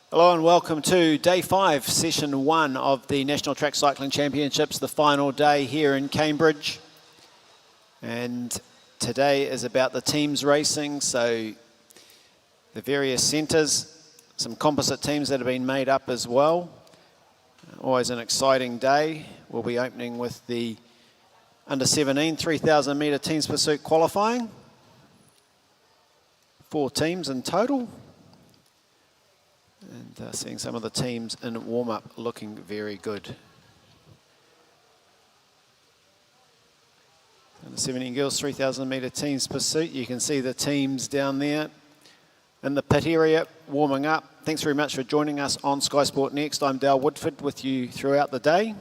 Hello and welcome to Day 5, Session 1 of the National Track Cycling Championships, the final day here in Cambridge. And today is about the teams racing, so the various centres, some composite teams that have been made up as well. Always an exciting day. We'll be opening with the under 17 3,000 metre teams pursuit qualifying. 4 teams in total. And seeing some of the teams in warm-up looking very good. Under 17 girls, 3,000 metre teams pursuit. You can see the teams down there in the pit area warming up. Thanks very much for joining us on Sky Sport Next. I'm Dale Woodford with you throughout the day.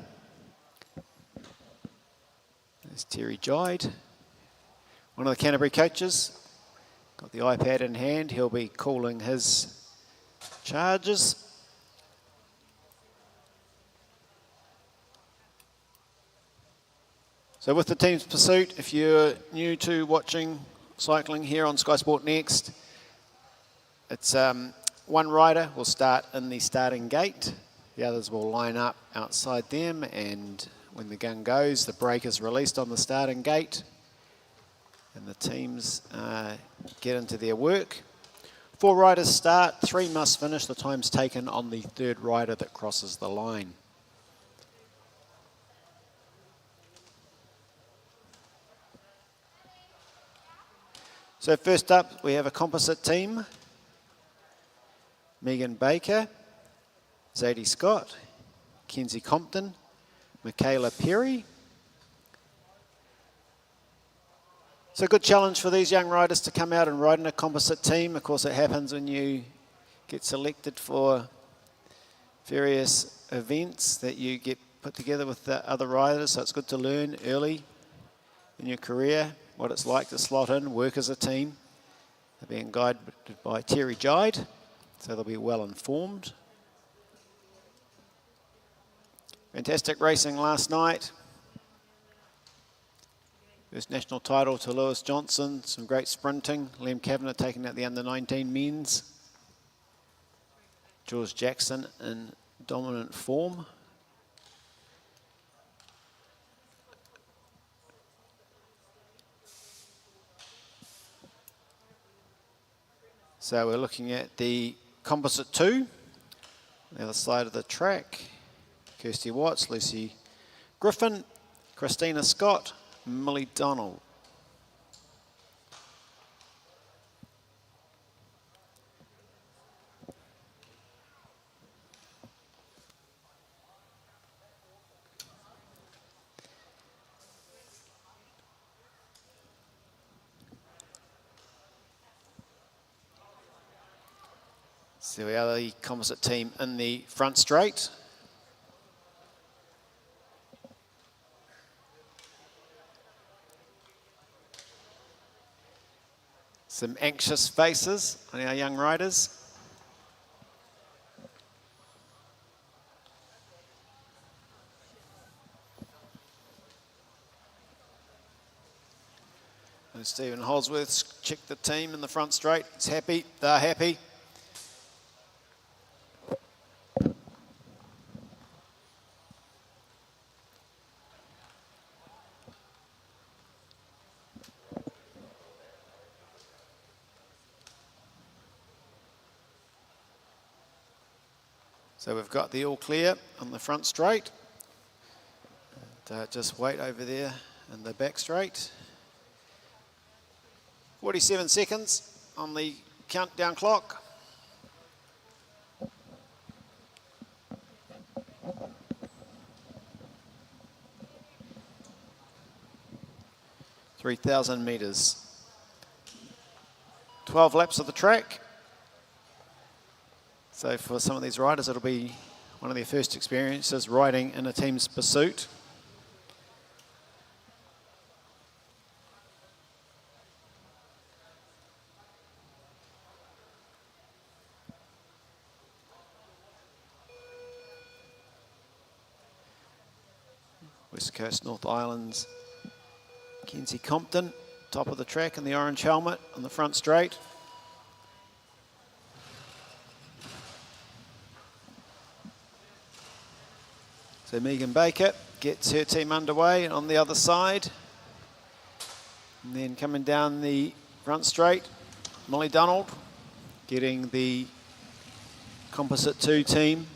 There's Terry Jide, one of the Canterbury coaches. Got the iPad in hand. He'll be calling his charges. So with the team's pursuit, if you're new to watching cycling here on Sky Sport Next, it's one rider will start in the starting gate. The others will line up outside them, and when the gun goes, the brake is released on the starting gate and the teams get into their work. 4 riders start, 3 must finish. The time's taken on the 3rd rider that crosses the line. So first up, we have a composite team. Megan Baker, Zadie Scott, Kenzie Compton, Michaela Perry. So a good challenge for these young riders to come out and ride in a composite team. Of course, it happens when you get selected for various events that you get put together with the other riders. So it's good to learn early in your career what it's like to slot in, work as a team. They're being guided by Terry Jide, so they'll be well informed. Fantastic racing last night. First national title to Lewis Johnson, some great sprinting. Liam Kavanagh taking out the under-19 men's. George Jackson in dominant form. So we're looking at the composite 2, the other side of the track. Kirsty Watts, Lucy Griffin, Christina Scott, Millie Donald. So we are the composite team in the front straight. Some anxious faces on our young riders. And Stephen Holsworth's checked the team in the front straight. He's happy, they're happy. So we've got the all clear on the front straight. And, just wait over there in the back straight. 47 seconds on the countdown clock. (3,000 metres). 12 laps of the track. So for some of these riders, it'll be one of their first experiences riding in a team's pursuit. West Coast North Islands, Kenzie Compton, top of the track in the orange helmet on the front straight. So Megan Baker gets her team underway on the other side. And then coming down the front straight, Molly Donald getting the composite 2 team.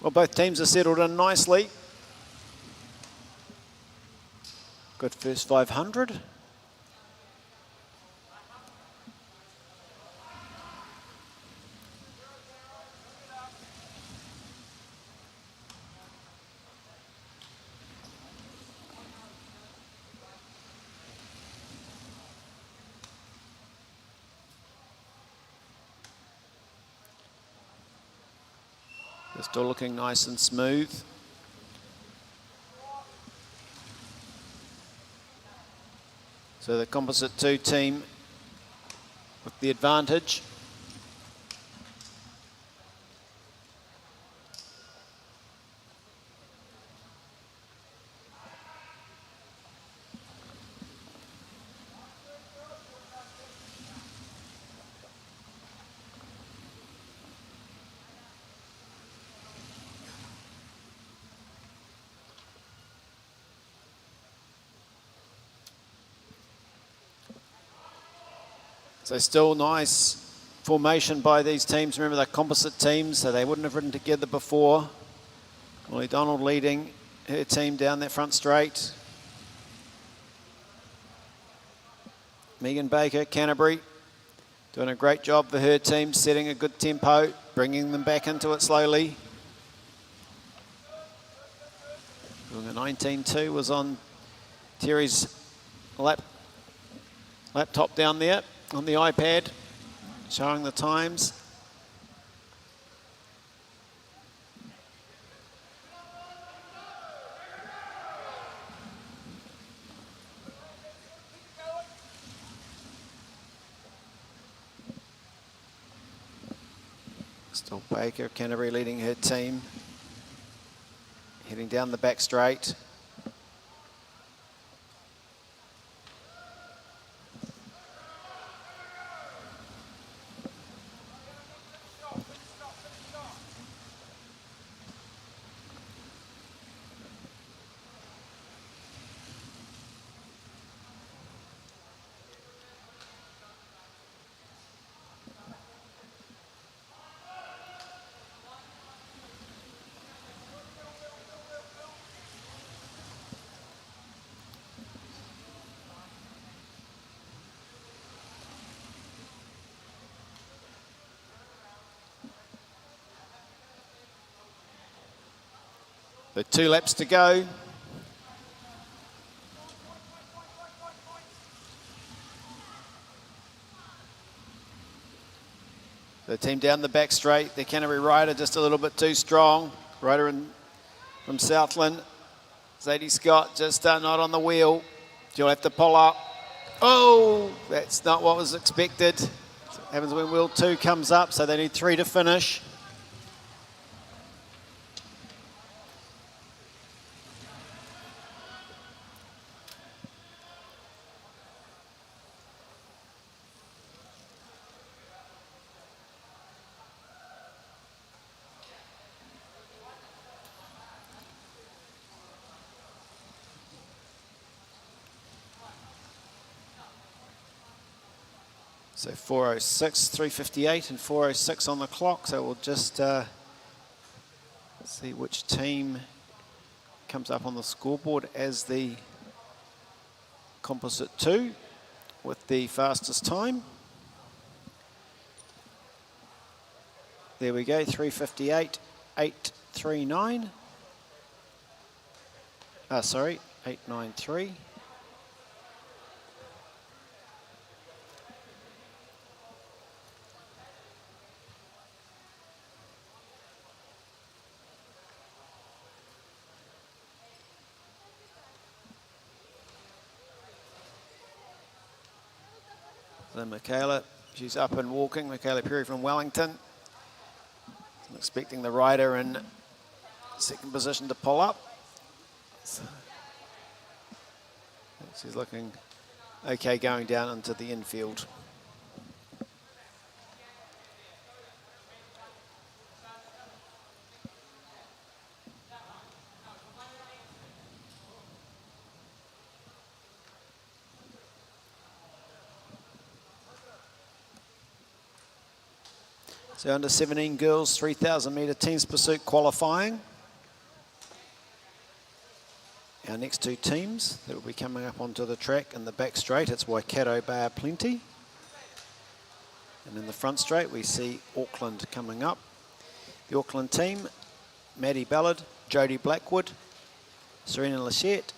Well, both teams are settled in nicely. Good first 500. They're still looking nice and smooth. So the composite 2 team with the advantage. So still nice formation by these teams. Remember, they're composite teams, so they wouldn't have ridden together before. Molly Donald leading her team down that front straight. Megan Baker, Canterbury, doing a great job for her team, setting a good tempo, bringing them back into it slowly. Doing a 19.2 was on Terry's laptop down there on the iPad, showing the times. Still Baker, Canterbury leading her team. Heading down the back straight. But 2 laps to go. The team down the back straight. The Canterbury rider just a little bit too strong. Rider from Southland. Zadie Scott just not on the wheel. She'll have to pull up. Oh, that's not what was expected. That's what happens when wheel 2 comes up, so they need 3 to finish. So 4:06, 3:58 and 4:06 on the clock. So we'll just see which team comes up on the scoreboard as the composite 2 with the fastest time. There we go, 3:58, 8:39. Sorry, 8:93. So Michaela, she's up and walking. Michaela Perry from Wellington. I'm expecting the rider in second position to pull up. She's looking okay going down into the infield. So under 17 girls, 3,000 metre teams pursuit qualifying. Our next two teams that will be coming up onto the track in the back straight, it's Waikato Bar Plenty. And in the front straight, we see Auckland coming up. The Auckland team, Maddie Ballard, Jodie Blackwood, Serena Lachette,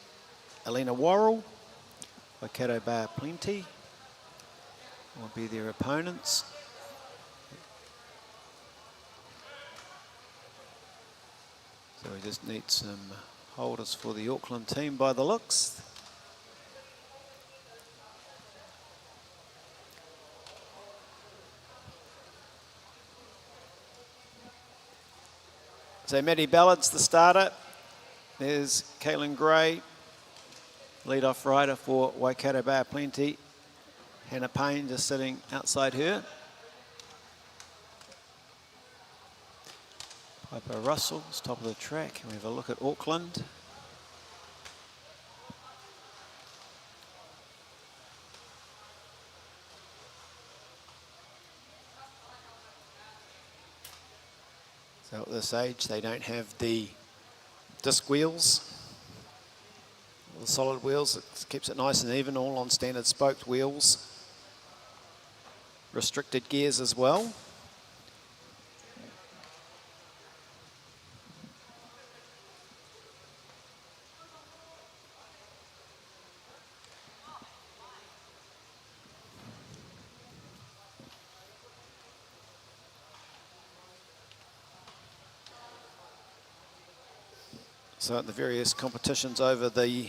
Alina Worrell. Waikato Bar Plenty will be their opponents. So we just need some holders for the Auckland team by the looks. So Maddie Ballard's the starter. There's Caitlin Gray, lead-off rider for Waikato Bar Plenty. Hannah Payne just sitting outside her. Piper Russell's top of the track. And we have a look at Auckland. So at this age, they don't have the disc wheels, the solid wheels. It keeps it nice and even, all on standard spoked wheels. Restricted gears as well. So at the various competitions over the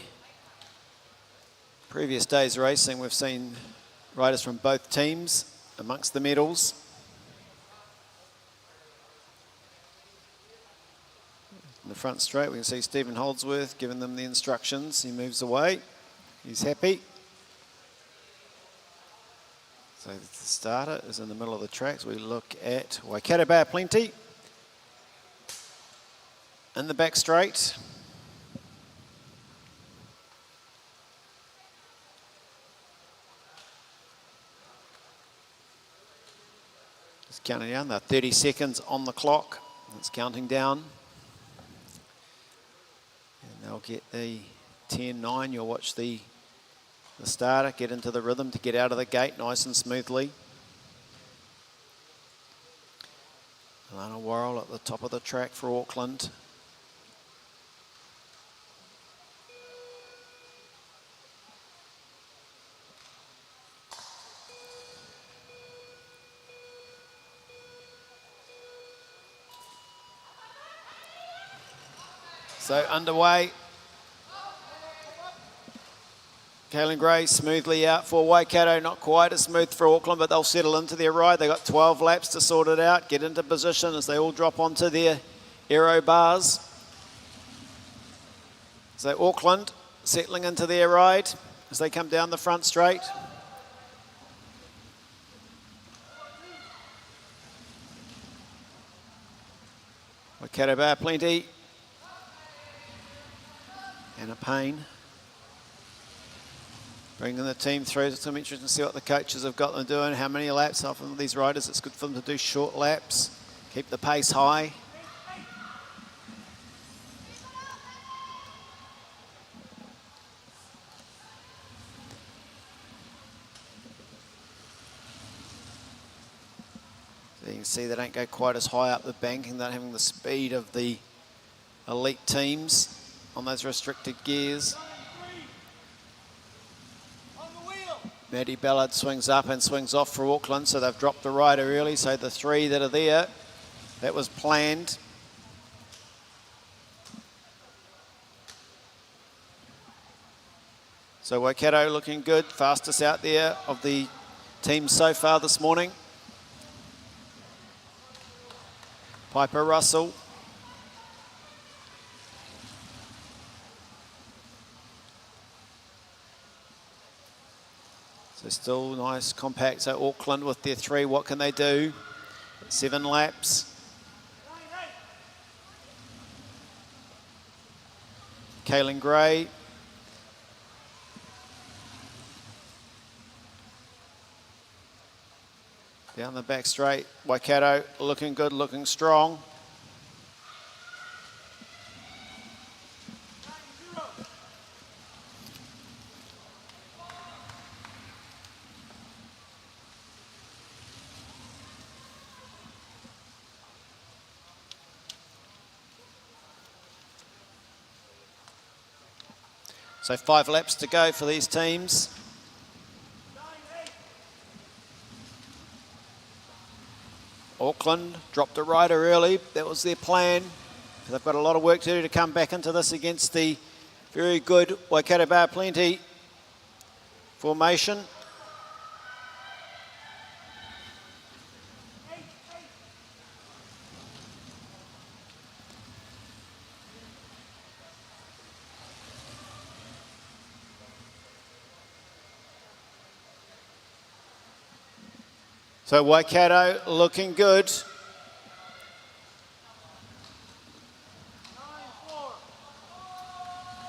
previous days racing, we've seen riders from both teams amongst the medals. In the front straight, we can see Stephen Holdsworth giving them the instructions. He moves away. He's happy. So the starter is in the middle of the track. So we look at Waikato Bar Plenty. In the back straight. Just counting down, they're 30 seconds on the clock. It's counting down. And they'll get the 10-9. You'll watch the starter get into the rhythm to get out of the gate nice and smoothly. Alana Worrell at the top of the track for Auckland. So underway. Caitlin Gray smoothly out for Waikato, not quite as smooth for Auckland, but they'll settle into their ride. They've got 12 laps to sort it out, get into position as they all drop onto their aero bars. So Auckland settling into their ride as they come down the front straight. Waikato Bar Plenty. Hannah Payne bringing the team through. It's some interesting to see what the coaches have got them doing, how many laps. Often these riders, it's good for them to do short laps, keep the pace high. So you can see they don't go quite as high up the banking, they're not having the speed of the elite teams on those restricted gears. Maddie Ballard swings up and swings off for Auckland, so they've dropped the rider early, so the three that are there, that was planned. So Waikato looking good, fastest out there of the teams so far this morning. Piper Russell. So still nice, compact. So Auckland with their 3, what can they do? 7 laps. Kaylin Gray. Down the back straight. Waikato looking good, looking strong. So 5 laps to go for these teams. Auckland dropped a rider early. That was their plan. They've got a lot of work to do to come back into this against the very good Waikato Bar Plenty formation. So Waikato looking good.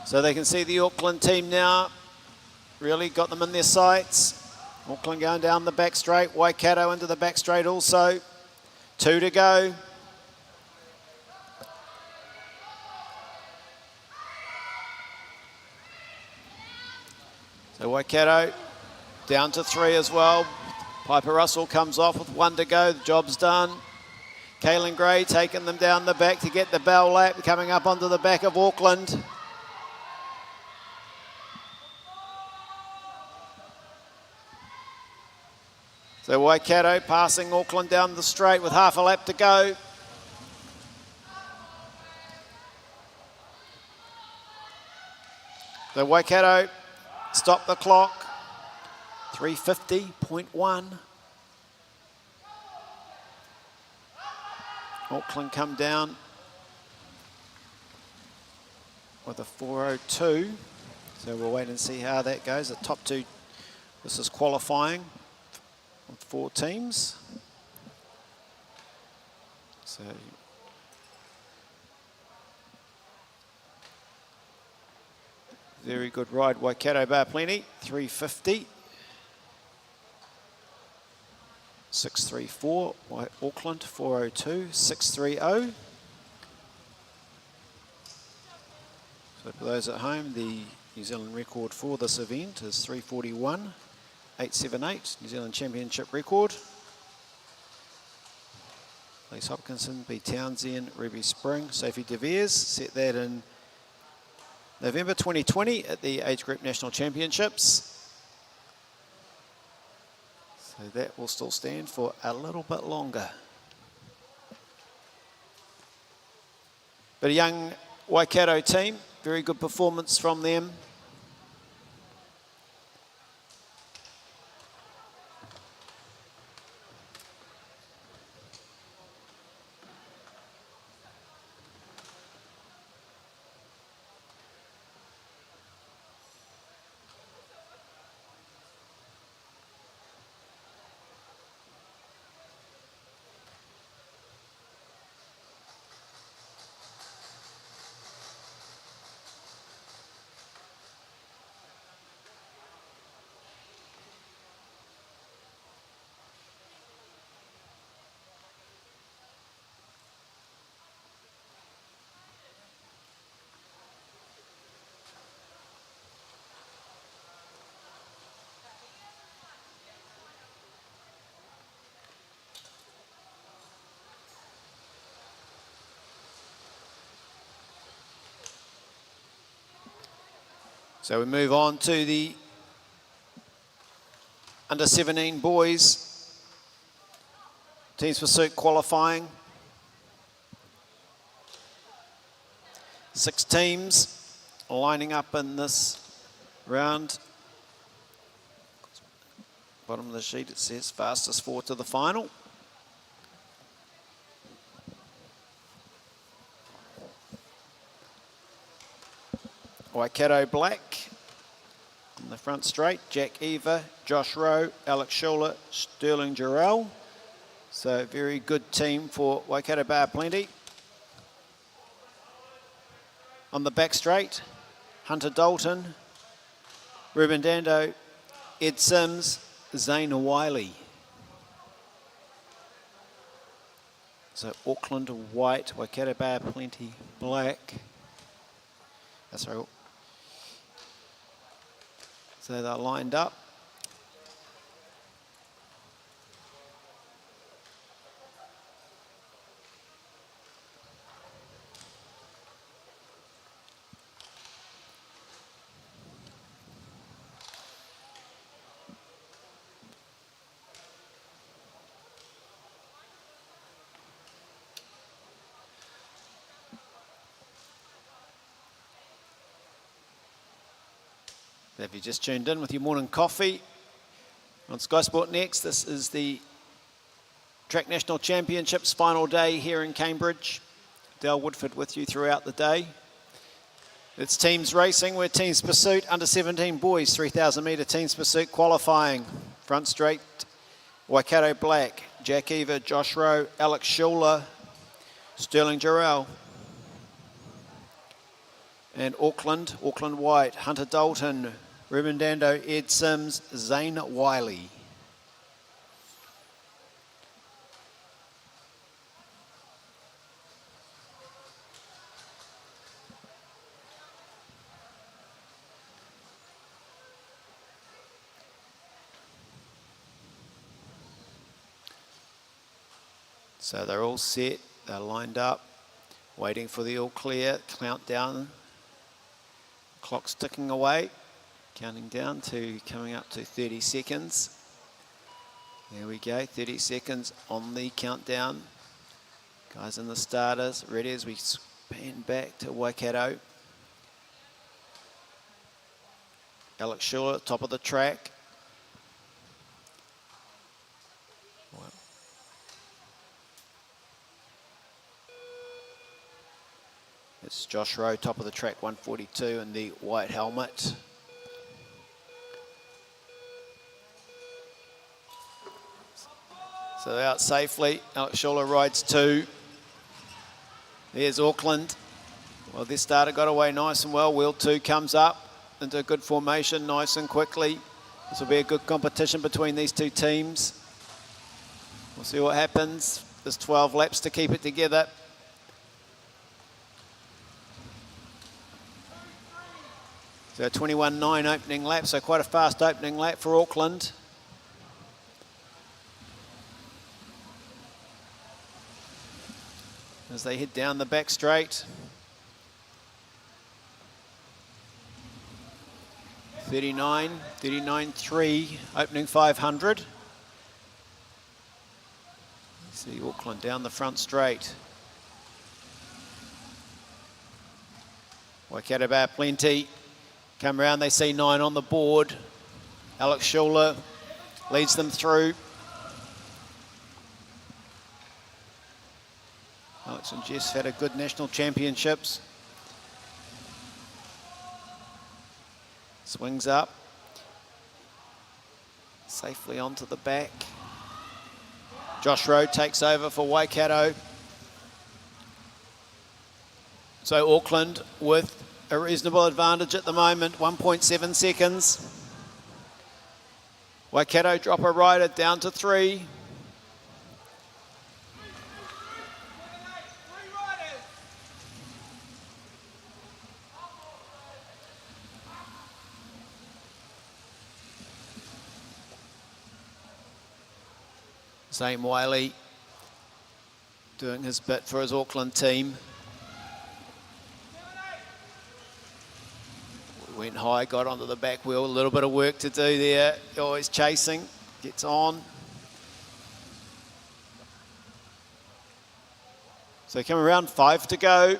So they can see the Auckland team now. Really got them in their sights. Auckland going down the back straight. Waikato into the back straight also. 2 to go. So Waikato down to 3 as well. Piper Russell comes off with 1 to go. The job's done. Kaylin Gray taking them down the back to get the bell lap, coming up onto the back of Auckland. So Waikato passing Auckland down the straight with half a lap to go. So Waikato stop the clock. 350.1. Auckland come down with a 4:02. So we'll wait and see how that goes. The top 2, this is qualifying with 4 teams. So very good ride, Waikato Bar Plenty, 350. 634, Auckland 4:02, 630. So for those at home, the New Zealand record for this event is 341, 878, New Zealand Championship record. Lise Hopkinson, B. Townsend, Ruby Spring, Sophie De Veers set that in November 2020 at the Age Group National Championships. So that will still stand for a little bit longer. But a young Waikato team, very good performance from them. So we move on to the under 17 boys. Teams pursuit qualifying. 6 teams lining up in this round. Bottom of the sheet it says fastest 4 to the final. Waikato black, in the front straight. Jack Eva, Josh Rowe, Alex Schuler, Sterling Jarrell. So very good team for Waikato Bar Plenty. On the back straight, Hunter Dalton, Ruben Dando, Ed Sims, Zane Wiley. So Auckland white, Waikato Bar Plenty black. That's right. So they're lined up. If you just tuned in with your morning coffee on Sky Sport Next, this is the Track National Championships final day here in Cambridge. Dale Woodford with you throughout the day. It's teams racing. We're teams pursuit, under 17 boys, 3,000 metre teams pursuit qualifying. Front straight, Waikato black, Jack Eva, Josh Rowe, Alex Schuler, Sterling Jarrell. And Auckland white, Hunter Dalton, Ruben Dando, Ed Sims, Zane Wiley. So they're all set, they're lined up, waiting for the all clear, countdown. Clock's ticking away, counting down to coming up to 30 seconds. There we go, 30 seconds on the countdown. Guys in the starters, ready as we span back to Waikato. Alex Schuler, top of the track. It's Josh Rowe, top of the track, 142 in the white helmet. So they're out safely. Alex Schuler rides 2. There's Auckland. Well, this starter got away nice and well. Wheel 2 comes up into a good formation nice and quickly. This will be a good competition between these two teams. We'll see what happens. There's 12 laps to keep it together. So 21.9 opening lap, so quite a fast opening lap for Auckland. As they head down the back straight. 39.3 opening 500. See Auckland down the front straight. Waikato Bar Plenty. Come around, they see 9 on the board. Alex Schuler leads them through. Alex and Jess had a good national championships. Swings up. Safely onto the back. Josh Rowe takes over for Waikato. So Auckland with a reasonable advantage at the moment, 1.7 seconds. Waikato drop a rider down to 3. Zane Wiley doing his bit for his Auckland team. Went high, got onto the back wheel, a little bit of work to do there. Always chasing, gets on. So come around, 5 to go.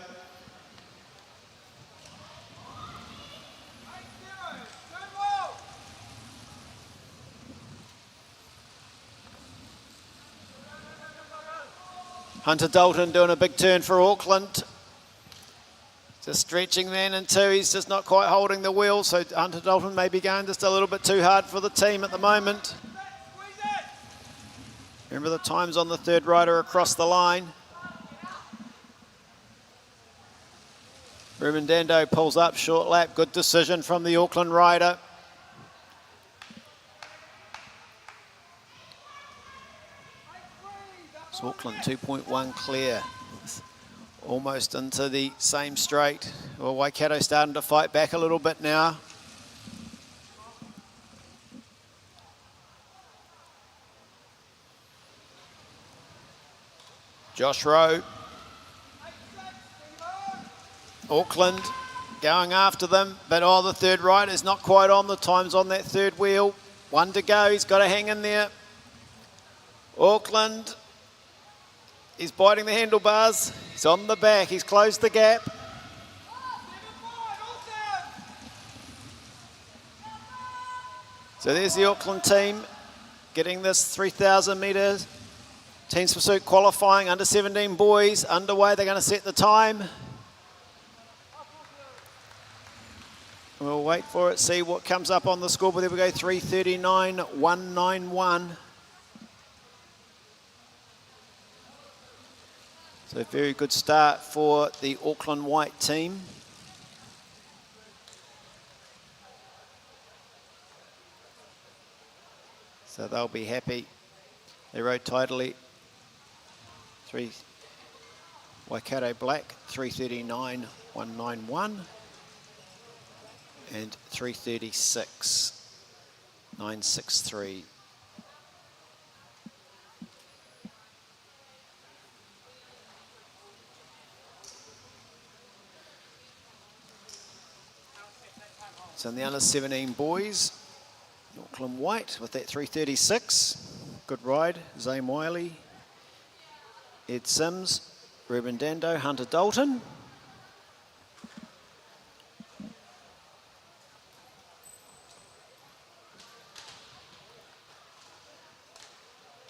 Hunter Dalton doing a big turn for Auckland. Just stretching then in two. He's just not quite holding the wheel, so Hunter Dalton may be going just a little bit too hard for the team at the moment. Remember the times on the third rider across the line. Ruben Dando pulls up, short lap. Good decision from the Auckland rider. It's Auckland 2.1 clear. Almost into the same straight. Well, Waikato starting to fight back a little bit now. Josh Rowe. Auckland going after them, but the third rider is not quite on. The time's on that third wheel. One to go, he's got to hang in there. Auckland, he's biting the handlebars. He's on the back, he's closed the gap. So there's the Auckland team getting this 3,000 metres. Teams Pursuit qualifying, under 17 boys underway. They're going to set the time. We'll wait for it, see what comes up on the scoreboard. There we go, 3:39.191. So a very good start for the Auckland White team. So they'll be happy. They rode tidily. Waikato Black, 3:39.191. And 3:36.963. So in the under 17 boys, Auckland White with that 3:36. Good ride, Zane Wiley, Ed Sims, Ruben Dando, Hunter Dalton.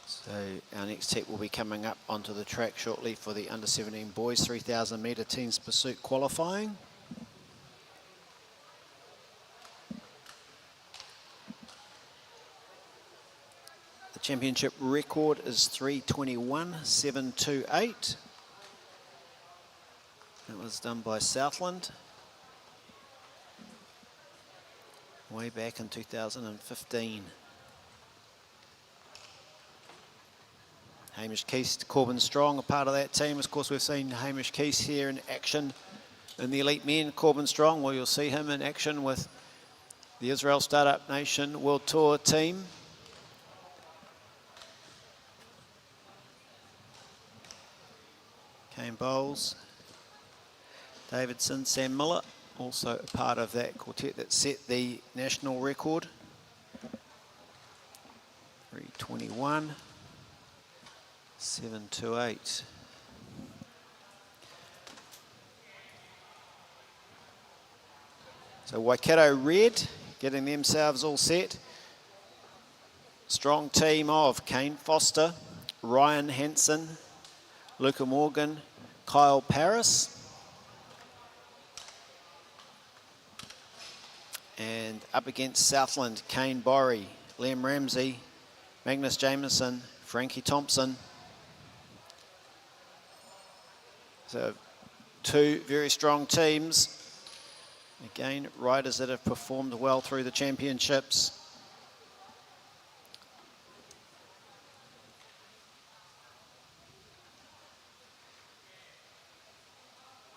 So our next tech will be coming up onto the track shortly for the under 17 boys 3,000 metre teams pursuit qualifying. The championship record is 3:21.728. That was done by Southland way back in 2015. Hamish Keese, Corbin Strong, a part of that team. Of course, we've seen Hamish Keese here in action in the elite men. Corbin Strong, well, you'll see him in action with the Israel Startup Nation World Tour team. Kane Bowles, Davidson, Sam Miller, also a part of that quartet that set the national record. 3:21.728. So Waikato Red getting themselves all set. Strong team of Kane Foster, Ryan Hansen, Luca Morgan, Kyle Paris. And up against Southland, Kane Borry, Liam Ramsey, Magnus Jameson, Frankie Thompson. So two very strong teams. Again, riders that have performed well through the championships.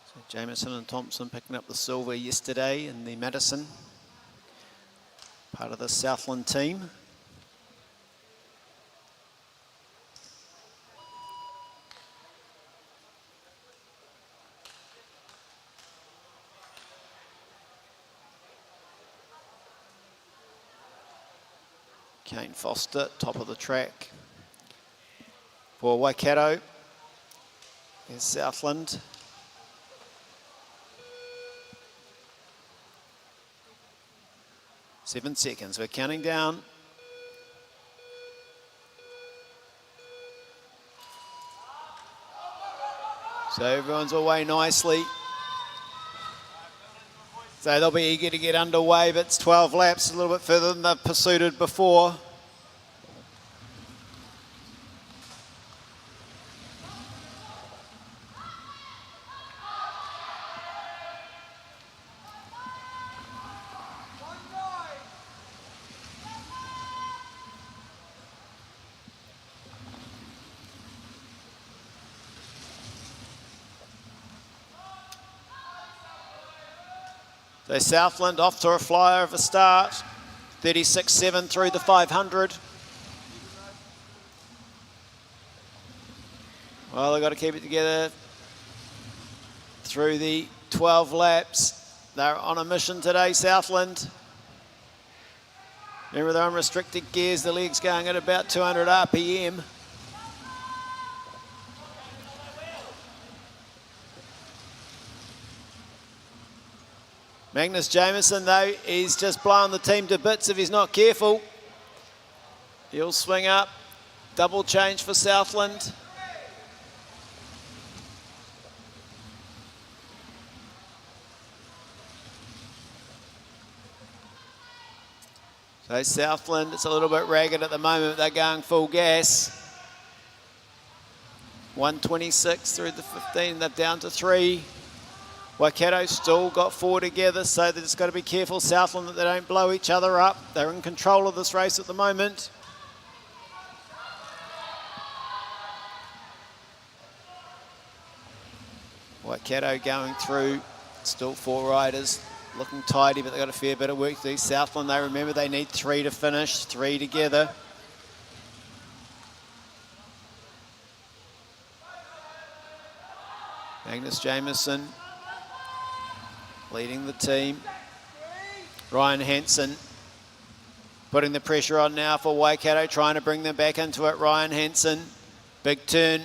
So Jameson and Thompson picking up the silver yesterday in the Madison. Part of the Southland team. Kane Foster, top of the track for Waikato. There's Southland. Seven seconds, we're counting down. So everyone's away nicely. So they'll be eager to get underway, but it's 12 laps, a little bit further than they've pursued before. So Southland off to a flyer of a start. 36.7 through the 500. Well, they've got to keep it together through the 12 laps. They're on a mission today, Southland. Remember, they're on restricted gears. The leg's going at about 200 RPM. Magnus Jameson, though, he's just blowing the team to bits if he's not careful. He'll swing up. Double change for Southland. So Southland, it's a little bit ragged at the moment. They're going full gas. 126 through the 15. They're down to 3. Waikato still got 4 together, so they've just got to be careful, Southland, that they don't blow each other up. They're in control of this race at the moment. Waikato going through, still 4 riders, looking tidy, but they've got a fair bit of work to do. Southland, they remember they need 3 to finish, 3 together. Magnus Jameson leading the team. Ryan Hansen putting the pressure on now for Waikato, trying to bring them back into it. Ryan Hansen, big turn.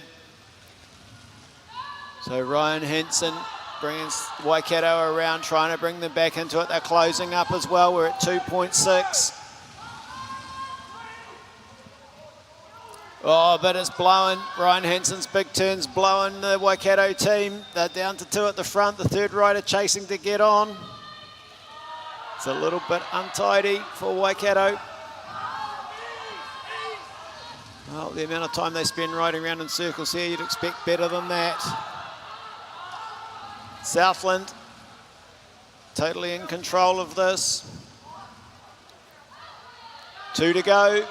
So Ryan Hansen brings Waikato around, trying to bring them back into it. They're closing up as well. We're at 2.6. Oh, but it's blowing. Ryan Hansen's big turn's blowing the Waikato team. They're down to 2 at the front. The third rider chasing to get on. It's a little bit untidy for Waikato. Well, the amount of time they spend riding around in circles here, you'd expect better than that. Southland, totally in control of this. 2 to go.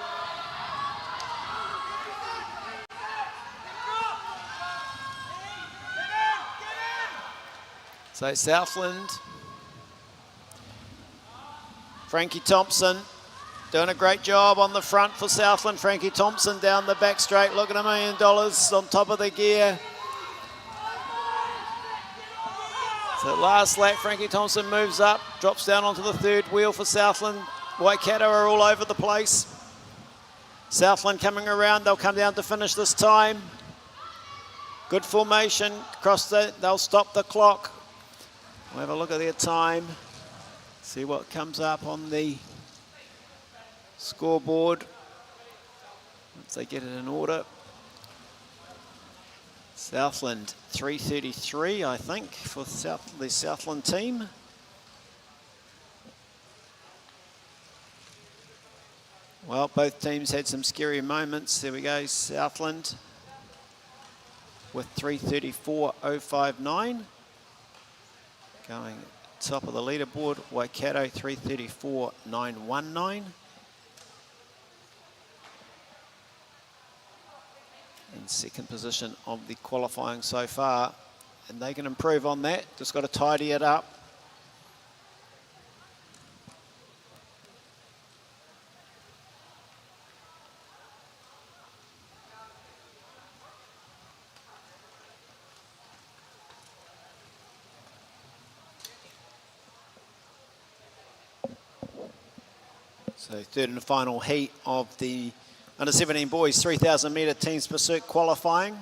So Southland, Frankie Thompson doing a great job on the front for Southland. Frankie Thompson down the back straight, looking at $1 million on top of the gear. So last lap, Frankie Thompson moves up, drops down onto the third wheel for Southland. Waikato are all over the place. Southland coming around, they'll come down to finish this time. Good formation, they'll stop the clock. We'll have a look at their time, see what comes up on the scoreboard once they get it in order. Southland 3:33, I think, for the Southland team. Well, both teams had some scary moments. There we go, Southland with 3:34.059. Going top of the leaderboard, Waikato 3:34.919. In second position of the qualifying so far, and they can improve on that, just got to tidy it up. So third and final heat of the under 17 boys 3,000 metre teams pursuit qualifying.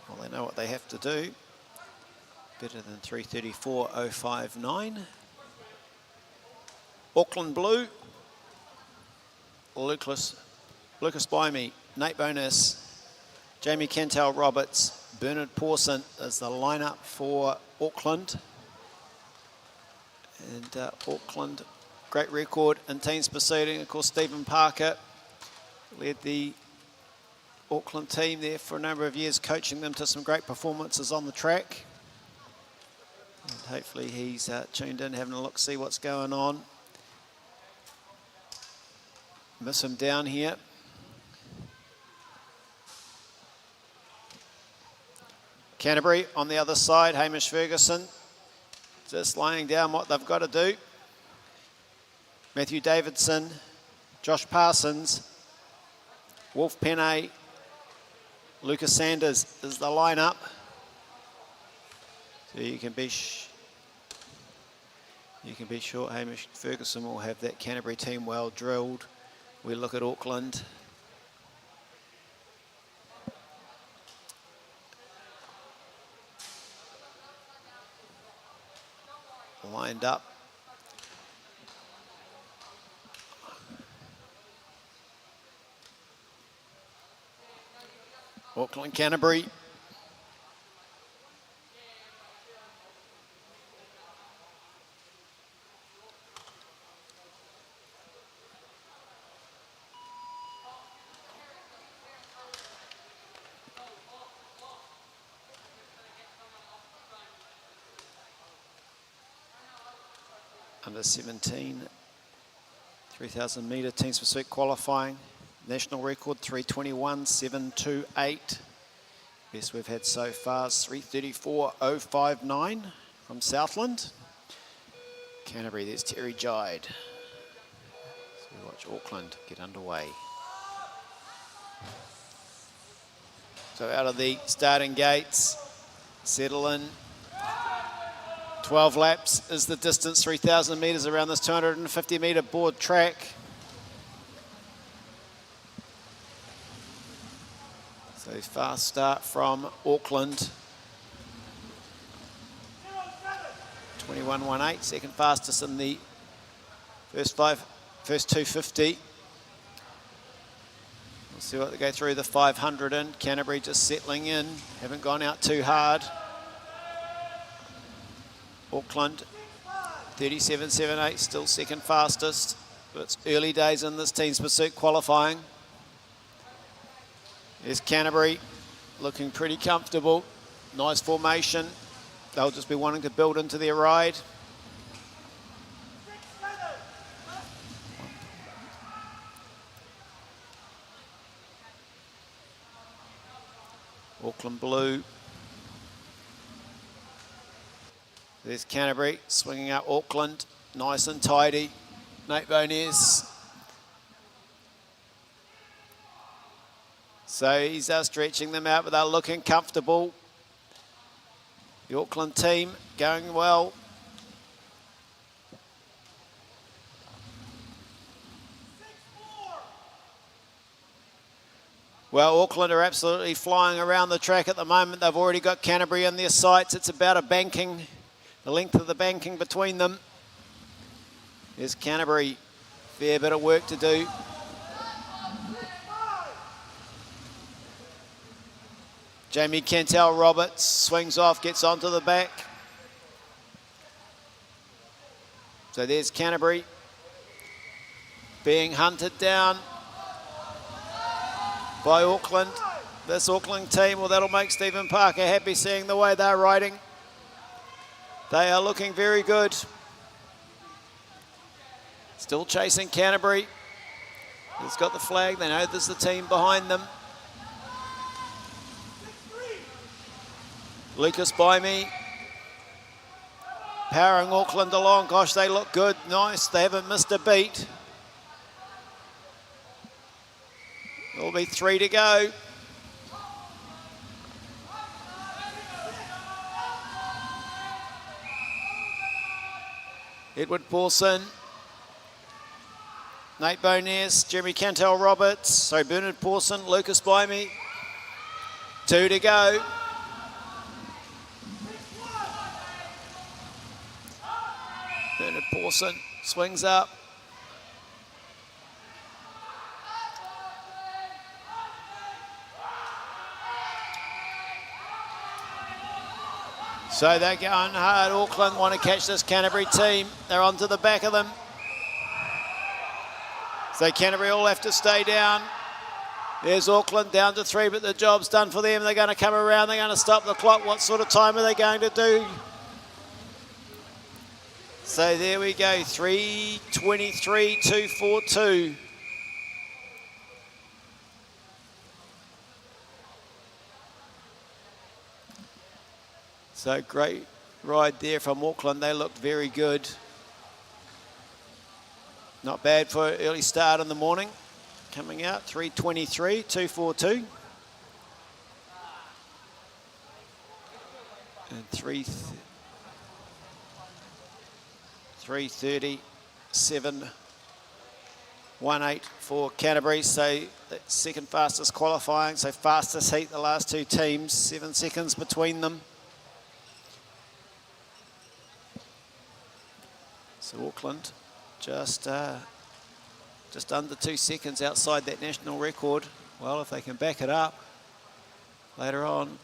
Well, they know what they have to do. Better than 3:34.059. Auckland Blue. Lucas Bymey, Nate Bonus, Jamie Cantel-Roberts, Bernard Pawson is the lineup for Auckland. And Auckland, great record in teams proceeding. Of course, Stephen Parker led the Auckland team there for a number of years, coaching them to some great performances on the track. And hopefully he's tuned in, having a look, see what's going on. Miss him down here. Canterbury on the other side, Hamish Ferguson, just laying down what they've got to do. Matthew Davidson, Josh Parsons, Wolf Penne, Lucas Sanders is the lineup. So you can be sure Hamish Ferguson will have that Canterbury team well drilled. We look at Auckland. Lined up. Auckland, Canterbury. Under 17, 3,000 metre teams pursuit qualifying. National record 3:21.728. Best we've had so far is 3:34.059 from Southland. Canterbury, there's Terry Gide. So we watch Auckland get underway. So out of the starting gates, settle in. 12 laps is the distance, 3,000 metres around this 250 metre board track. So fast start from Auckland. 21.18, second fastest in the first 250. We'll see what they go through the 500 in. Canterbury just settling in, haven't gone out too hard. Auckland, 37.78, still second fastest. But it's early days in this team's pursuit qualifying. There's Canterbury, looking pretty comfortable. Nice formation. They'll just be wanting to build into their ride. Auckland blue. There's Canterbury swinging out Auckland, nice and tidy. Nate Bones. So he's stretching them out, but they're looking comfortable. The Auckland team going well. Well, Auckland are absolutely flying around the track at the moment. They've already got Canterbury in their sights. It's about a banking. The length of the banking between them. There's Canterbury, fair bit of work to do. Jamie Cantel-Roberts swings off, gets onto the back. So there's Canterbury being hunted down by Auckland. This Auckland team, well, that'll make Stephen Parker happy seeing the way they're riding. They are looking very good. Still chasing Canterbury. He's got the flag. They know there's the team behind them. Lucas Bimey powering Auckland along. Gosh, they look good. Nice. They haven't missed a beat. There'll be 3 to go. Edward Pawson, Nate Bones, Jeremy Cantel-Roberts, Bernard Pawson, Lucas Bimey. 2 to go. Bernard Pawson swings up. So they're going hard. Auckland want to catch this Canterbury team. They're onto the back of them. So Canterbury all have to stay down. There's Auckland down to 3, but the job's done for them. They're going to come around. They're going to stop the clock. What sort of time are they going to do? So there we go, 3:23, 2:42. So great ride there from Auckland. They looked very good. Not bad for an early start in the morning. Coming out, 3:23, 2:42. And 3:37.18 for Canterbury. So that's second fastest qualifying. So fastest heat, the last two teams, 7 seconds between them. So Auckland just under 2 seconds outside that national record. Well, if they can back it up later on.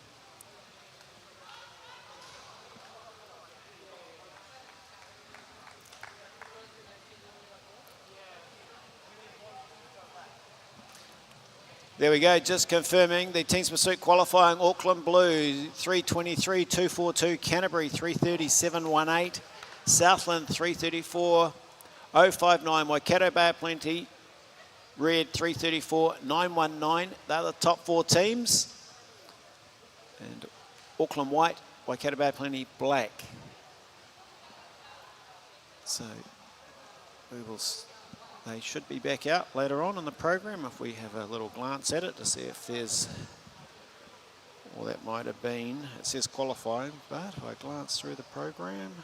There we go, just confirming the team's pursuit qualifying. Auckland Blue, 3:23, 2:42. Canterbury, 3:37.18. Southland, 3:34.059. Waikato Bay of Plenty, red, 3:34.919. They're the top 4 teams. And Auckland white, Waikato Bay of Plenty black. So they should be back out later on in the program if we have a little glance at it to see if there's, or that might have been, it says qualifying, but if I glance through the program.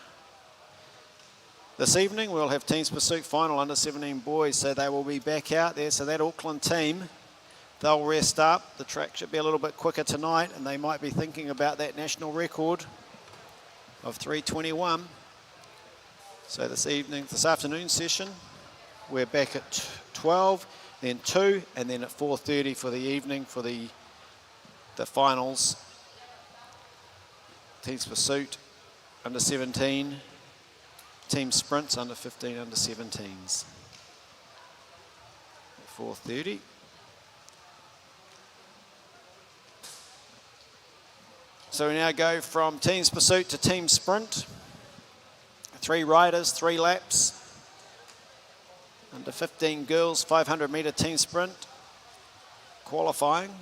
This evening we'll have teams pursuit final under 17 boys, so they will be back out there. So that Auckland team, they'll rest up. The track should be a little bit quicker tonight, and they might be thinking about that national record of 3:21. So this afternoon session, we're back at 12, then 2, and then at 4:30 for the evening for the finals. Teams pursuit under 17, team sprints under 15, under 17s. At 4:30. So we now go from teams pursuit to team sprint. 3 riders, 3 laps. Under 15 girls, 500 metre team sprint, qualifying.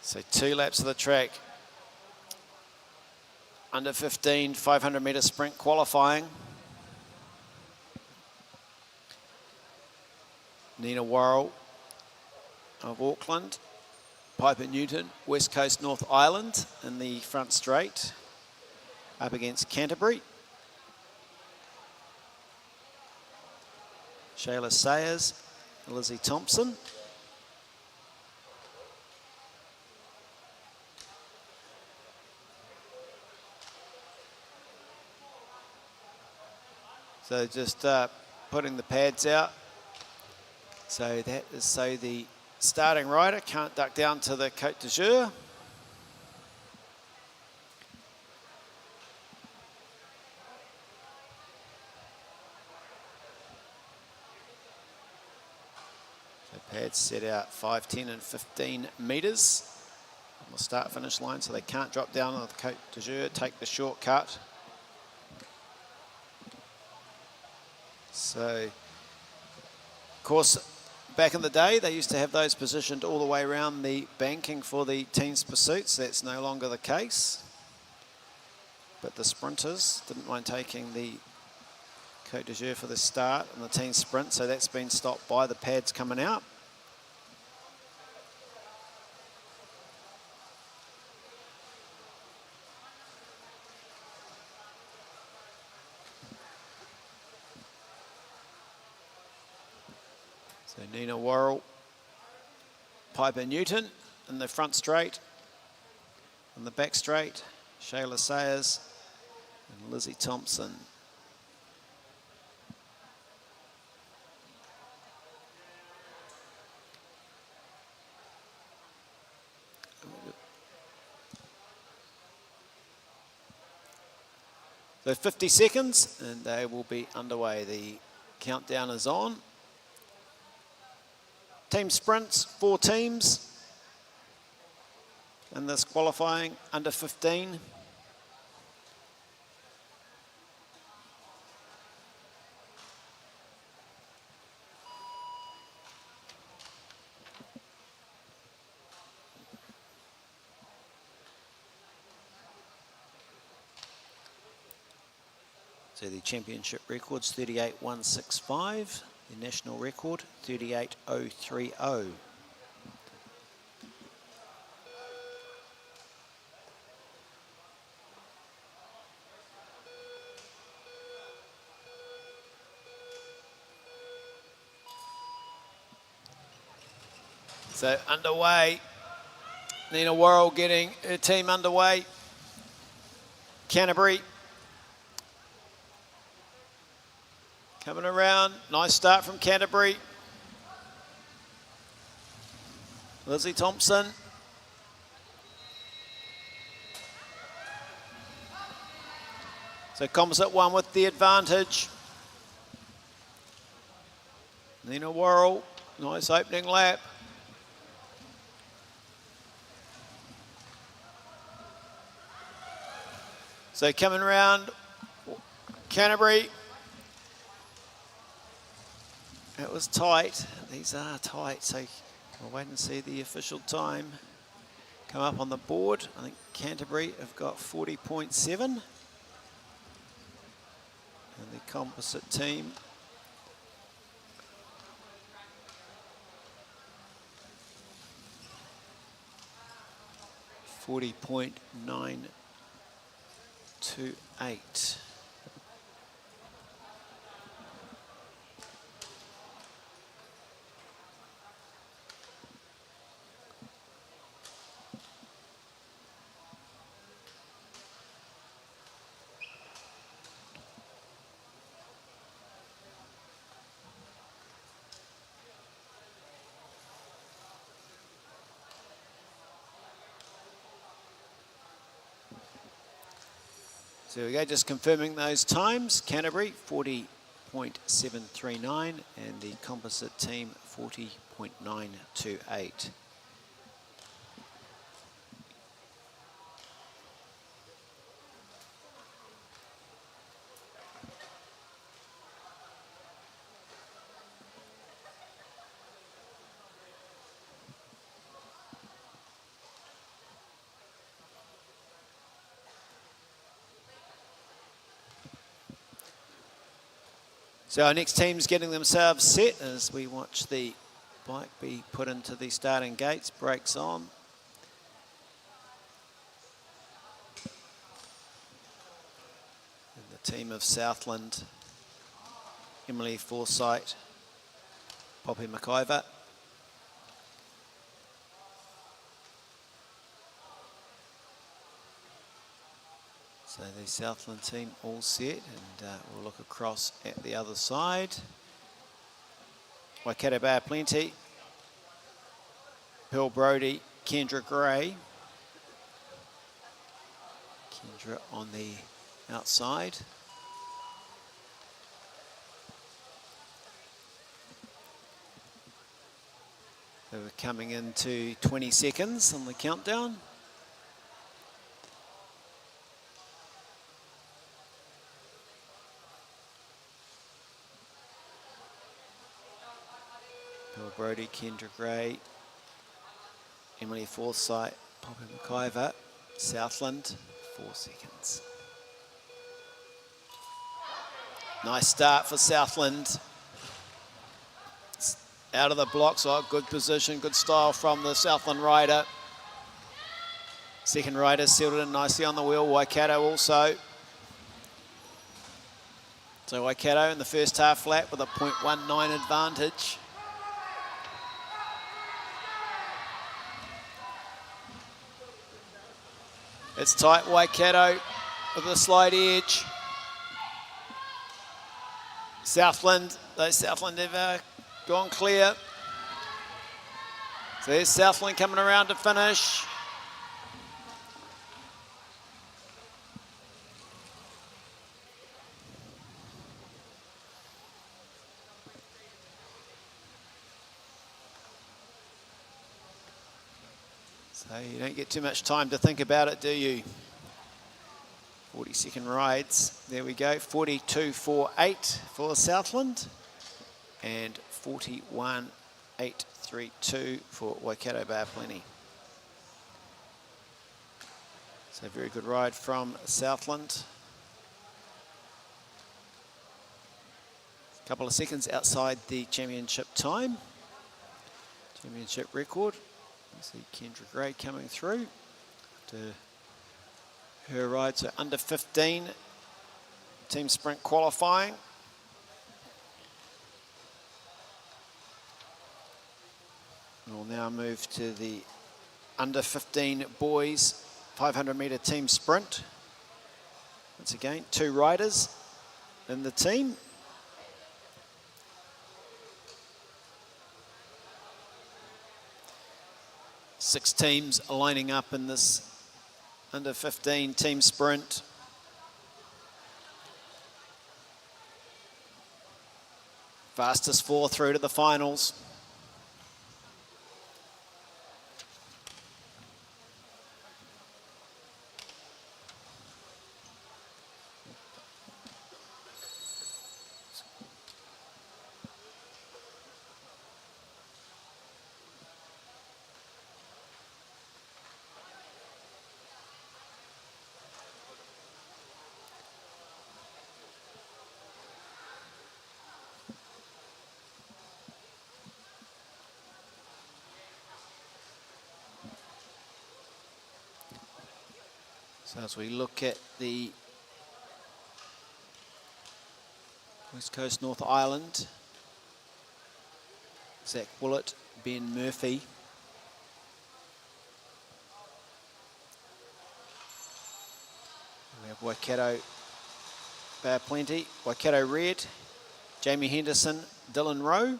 So 2 laps of the track. Under 15, 500 metre sprint qualifying. Nina Worrell of Auckland. Piper Newton, West Coast North Island in the front straight. Up against Canterbury. Shayla Sayers, Lizzie Thompson. So just putting the pads out. So that is so the starting rider can't duck down to the Côte d'Azur. So pads set out 5, 10 and 15 metres on the start finish line, so they can't drop down on the Côte d'Azur, take the shortcut. So, of course, back in the day, they used to have those positioned all the way around the banking for the team's pursuits. That's no longer the case. But the sprinters didn't mind taking the Côte d'Azur for the start and the team sprint, so that's been stopped by the pads coming out. So Nina Worrell, Piper Newton in the front straight, in the back straight, Shayla Sayers and Lizzie Thompson. So 50 seconds and they will be underway. The countdown is on. Team sprints, 4 teams. In this qualifying, under 15. So the championship record's 38.165. The national record, 38.030. So underway, Nina Worrell getting her team underway. Canterbury coming around, nice start from Canterbury. Lizzie Thompson. So composite one with the advantage. Nina Worrell, nice opening lap. So coming around, Canterbury. It was tight. These are tight, so we'll wait and see the official time come up on the board. I think Canterbury have got 40.7. And the composite team .928. So we go, just confirming those times. Canterbury, 40.739, and the composite team, 40.928. So our next team's getting themselves set as we watch the bike be put into the starting gates, brakes on. And the team of Southland, Emily Forsyth, Poppy McIver. So the Southland team all set, and we'll look across at the other side. Waikato Bar Plenty, Pearl Brodie, Kendra Gray. Kendra on the outside. So we're coming into 20 seconds on the countdown. Bill Brodie, Kendra Gray, Emily Forsyth, Poppy McIver, Southland, 4 seconds. Nice start for Southland. Out of the blocks, oh, good position, good style from the Southland rider. Second rider settled in nicely on the wheel, Waikato also. So Waikato in the first half lap with a 0.19 advantage. It's tight, Waikato with a slight edge. Southland have gone clear. So there's Southland coming around to finish. So you don't get too much time to think about it, do you? 40-second rides. There we go. 42.48 for Southland and 41.832 for Waikato Bar Plenty. So very good ride from Southland. A couple of seconds outside the championship time. Championship record. You see Kendra Gray coming through to her ride. So under 15 team sprint qualifying. We'll now move to the under 15 boys 500-metre team sprint. Once again, 2 riders in the team. Six teams lining up in this under 15 team sprint. Fastest 4 through to the finals. So as we look at the West Coast North Island, Zach Willett, Ben Murphy. We have Waikato Bar Plenty, Waikato Red, Jamie Henderson, Dylan Rowe.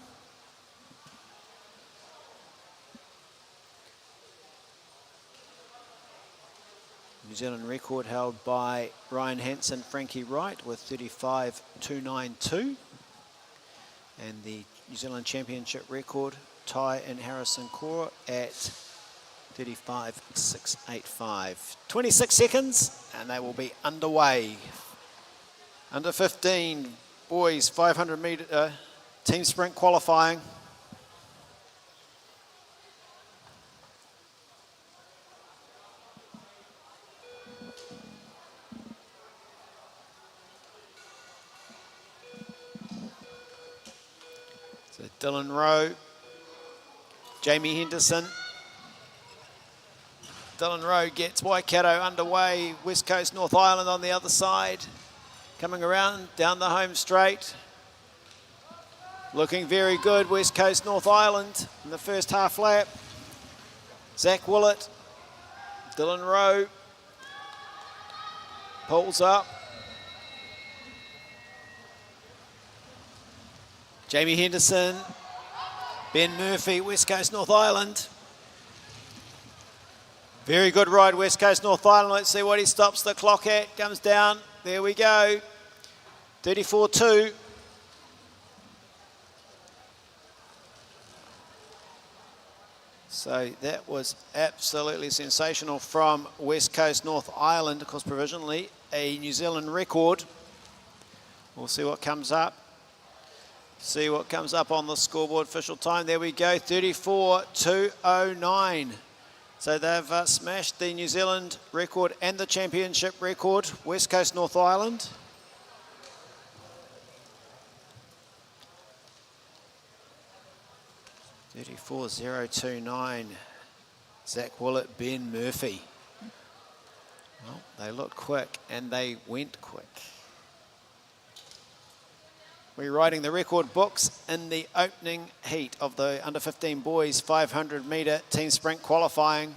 New Zealand record held by Ryan Hansen, Frankie Wright with 35.292. And the New Zealand Championship record, Ty and Harrison Kaur at 35.685. 26 seconds and they will be underway. Under 15 boys 500 metre team sprint qualifying. So Dylan Rowe, Jamie Henderson. Dylan Rowe gets Waikato underway. West Coast North Island on the other side. Coming around down the home straight. Looking very good, West Coast North Island in the first half lap. Zach Willett, Dylan Rowe pulls up. Jamie Henderson, Ben Murphy, West Coast North Island. Very good ride, West Coast North Island. Let's see what he stops the clock at. Comes down. There we go. 34.2. So that was absolutely sensational from West Coast North Island. Of course, provisionally a New Zealand record. We'll see what comes up. See what comes up on the scoreboard. Official time, there we go, 34.209. So they've smashed the New Zealand record and the championship record, West Coast North Island. $34.029. Zach Willett, Ben Murphy. Well, they looked quick and they went quick. We're writing the record books in the opening heat of the under-15 boys 500 metre team sprint qualifying.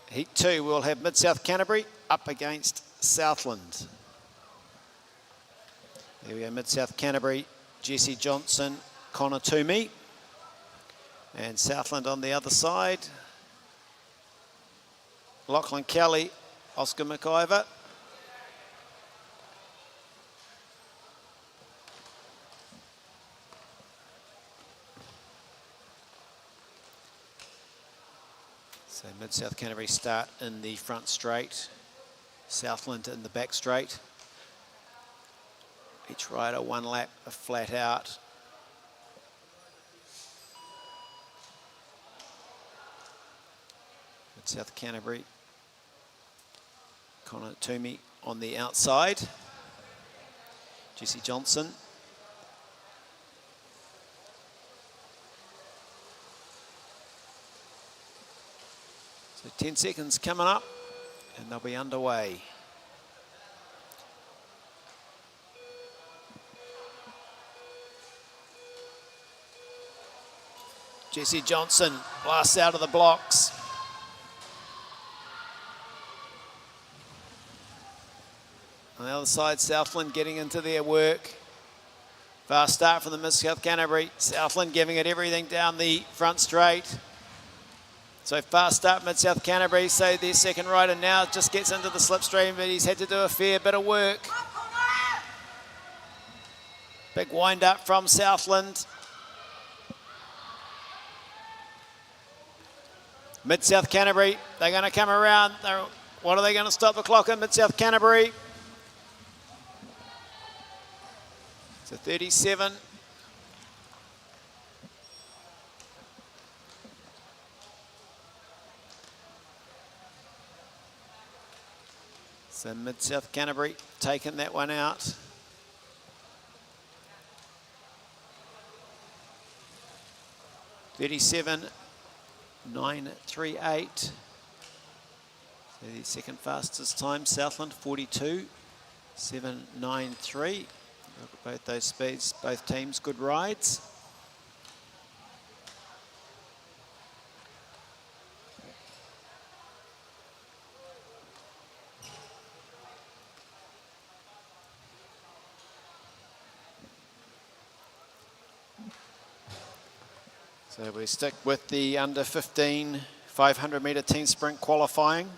Heat 2, we'll have Mid-South Canterbury up against Southland. There we go, Mid-South Canterbury, Jesse Johnson, Connor Toomey. And Southland on the other side. Lachlan Kelly, Oscar McIver. So Mid-South Canterbury start in the front straight, Southland in the back straight. Each rider one lap flat out. Mid-South Canterbury, Connor Toomey on the outside. Jesse Johnson. So 10 seconds coming up and they'll be underway. Jesse Johnson blasts out of the blocks. On the other side, Southland getting into their work. Fast start from the Mid-South Canterbury. Southland giving it everything down the front straight. So fast start Mid-South Canterbury. So their second rider now just gets into the slipstream, but he's had to do a fair bit of work. Big wind up from Southland. Mid-South Canterbury, they're going to come around. What are they going to stop the clock in Mid-South Canterbury? So 37. So Mid-South Canterbury taking that one out. $37.938. So the second fastest time, Southland 42.793. Look at both those speeds, both teams, good rides. So we stick with the under 15 500 metre team sprint qualifying.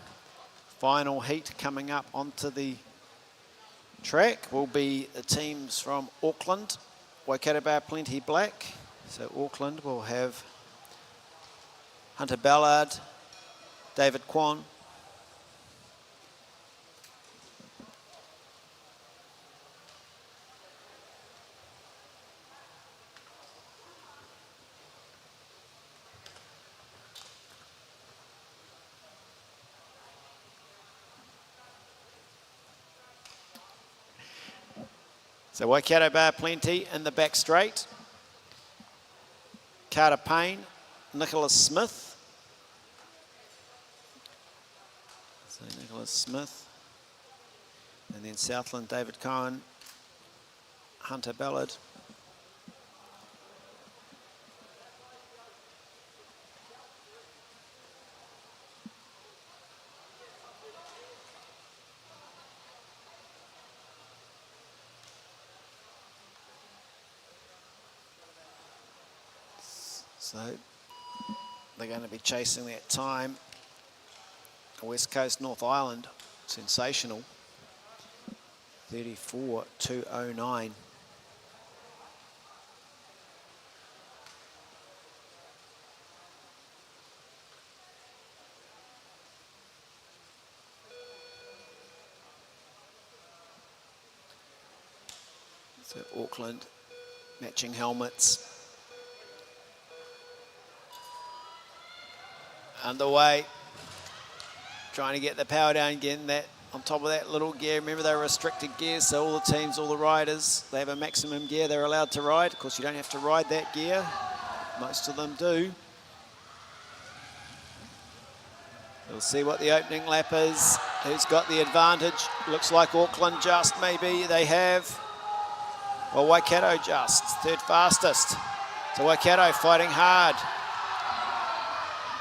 Final heat coming up onto the track will be the teams from Auckland, Waikato Bar Plenty Black. So Auckland will have Hunter Ballard, David Kwan, so Waikato Bar Plenty in the back straight. Carter Payne, Nicholas Smith. So Nicholas Smith. And then Southland, David Cohen, Hunter Ballard. So they're going to be chasing that time. West Coast North Island, sensational. 34.209. So Auckland matching helmets. Underway. Trying to get the power down, getting that on top of that little gear. Remember, they're restricted gears, so all the teams, all the riders, they have a maximum gear they're allowed to ride. Of course, you don't have to ride that gear. Most of them do. We'll see what the opening lap is. Who's got the advantage? Looks like Auckland just, maybe they have. Well, Waikato just, third fastest. So Waikato fighting hard.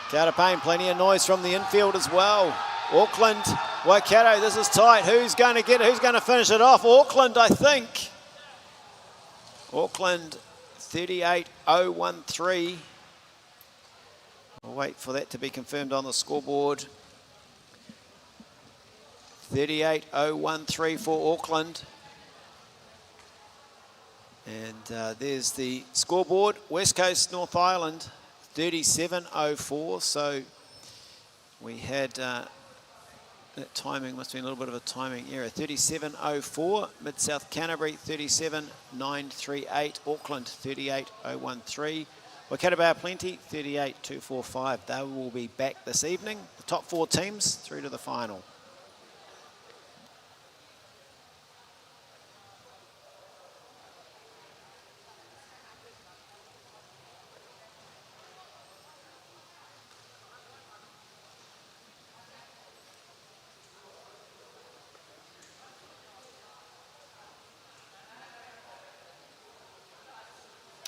Kautapane, plenty of noise from the infield as well. Auckland, Waikato, this is tight. Who's going to get it? Who's going to finish it off? Auckland, I think. Auckland, 38.013. We'll wait for that to be confirmed on the scoreboard. 38.013 for Auckland. And there's the scoreboard. West Coast, North Island, 37.04. So we had that timing, must be a little bit of a timing error. 37.04. Mid-South Canterbury, 37.938. Auckland, 38.013. Waikato Bay Plenty, 38.245. They will be back this evening. The top 4 teams through to the final.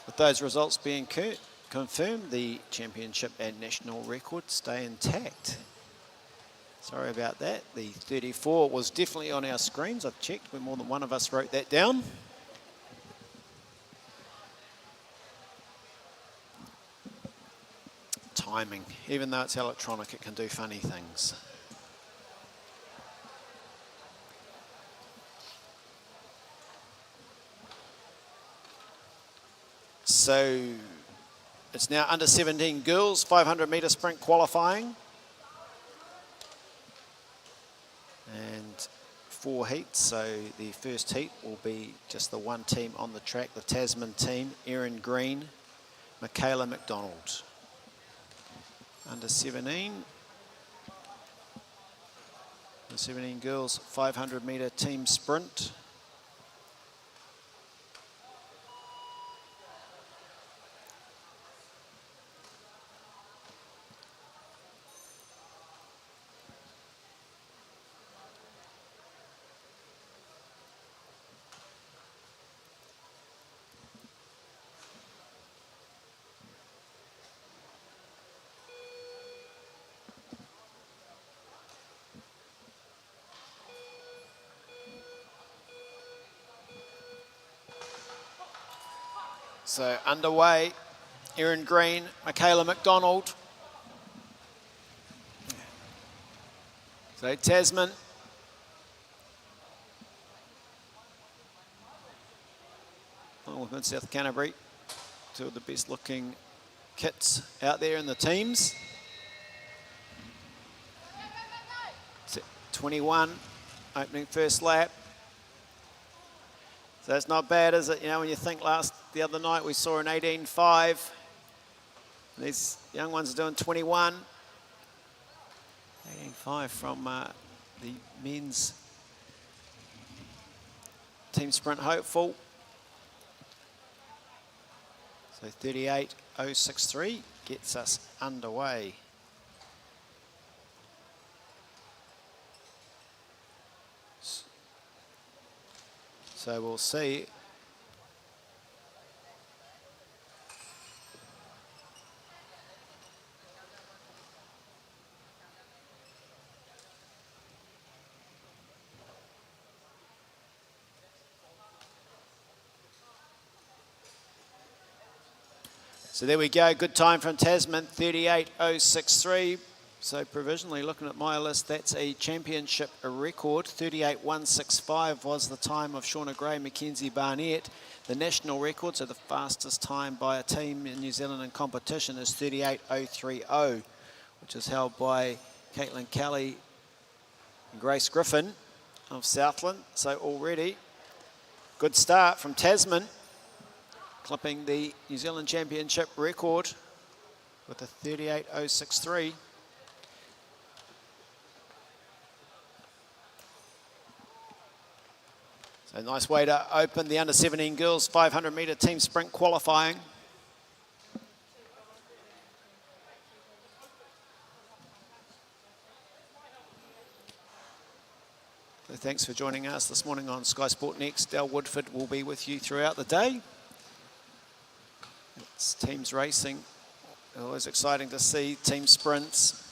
With those results being confirmed, the championship and national records stay intact. Sorry about that. The 34 was definitely on our screens. I've checked, but more than one of us wrote that down. Timing. Even though it's electronic, it can do funny things. So it's now under 17 girls, 500 metre sprint qualifying. And 4 heats, so the first heat will be just the one team on the track, the Tasman team, Erin Green, Michaela McDonald. Under 17. The 17 girls, 500 metre team sprint. So underway, Erin Green, Michaela McDonald. So Tasman. Along with Mid-South Canterbury. 2 of the best looking kits out there in the teams. 21, opening first lap. So that's not bad, is it? You know, when you think the other night we saw an 18.5. These young ones are doing 21. 18.5 from the men's team sprint hopeful. So 38.063 gets us underway. So we'll see. So there we go, good time from Tasman, 38.063. So provisionally looking at my list, that's a championship record. 38.165 was the time of Shauna Gray, Mackenzie Barnett. The national record, so the fastest time by a team in New Zealand in competition, is 38.030, which is held by Caitlin Kelly and Grace Griffin of Southland. So already Good start from Tasman, clipping the New Zealand Championship record with a 38.063. So nice way to open the under-17 girls 500-metre team sprint qualifying. So thanks for joining us this morning on Sky Sport Next. Dale Woodford will be with you throughout the day. It's teams racing. Always exciting to see team sprints.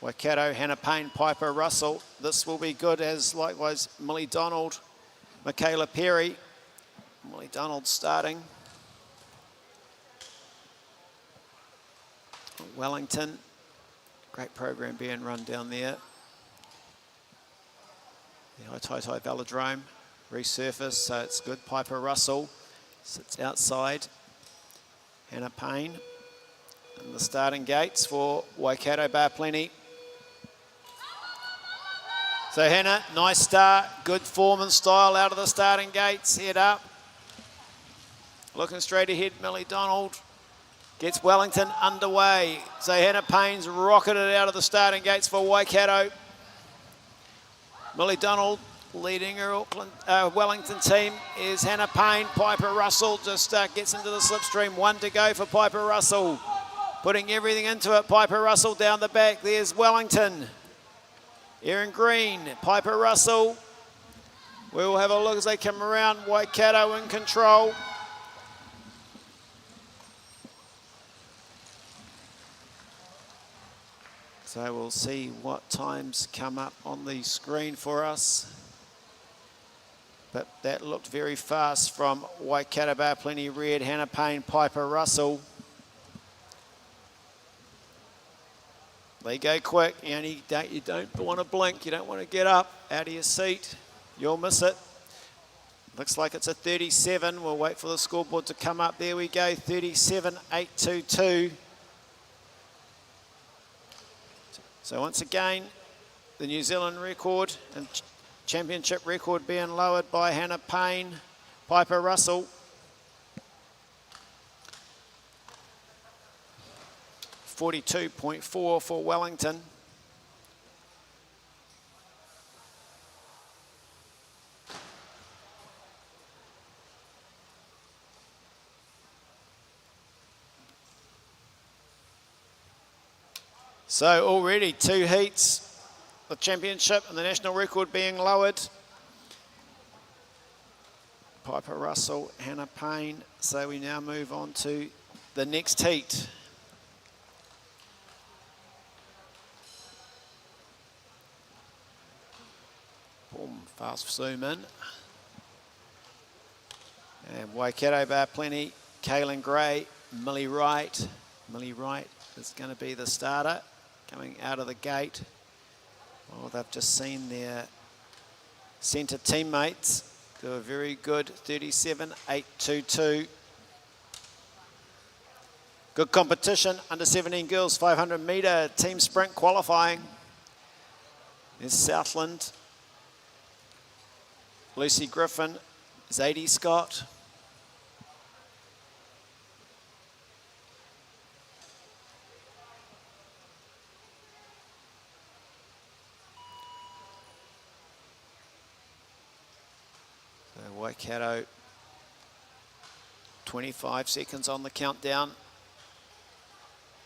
Waikato, Hannah Payne, Piper Russell. This will be good, as likewise Millie Donald, Michaela Perry. Millie Donald starting. Wellington, great program being run down there. The Itaiti Velodrome resurfaced, so it's good. Piper Russell sits outside. Hannah Payne in the starting gates for Waikato Bar Plenty. So Hannah, nice start, good form and style out of the starting gates, head up. Looking straight ahead, Millie Donald gets Wellington underway. So Hannah Payne's rocketed out of the starting gates for Waikato. Millie Donald leading her Wellington team is Hannah Payne. Piper Russell just gets into the slipstream. 1 to go for Piper Russell. Putting everything into it. Piper Russell down the back. There's Wellington. Erin Green, Piper Russell. We will have a look as they come around. Waikato in control. So we'll see what times come up on the screen for us. But that looked very fast from Waikato Bar Plenty Red, Hannah Payne, Piper Russell. They go quick, and you don't want to blink, you don't want to get up out of your seat. You'll miss it. Looks like it's a 37. We'll wait for the scoreboard to come up. There we go, 37.822. So once again, the New Zealand record and championship record being lowered by Hannah Payne, Piper Russell. 42.4 for Wellington. So already 2 heats, the championship and the national record being lowered. Piper Russell, Hannah Payne. So we now move on to the next heat. Boom, fast zoom in. And Waikato Bar Plenty, Kaylin Gray, Millie Wright. Millie Wright is going to be the starter. Coming out of the gate. Well, they've just seen their centre teammates do a very good 37.822. Good competition, under 17 girls, 500 metre team sprint qualifying. There's Southland. Lucy Griffin, Zadie Scott. Waikato, 25 seconds on the countdown.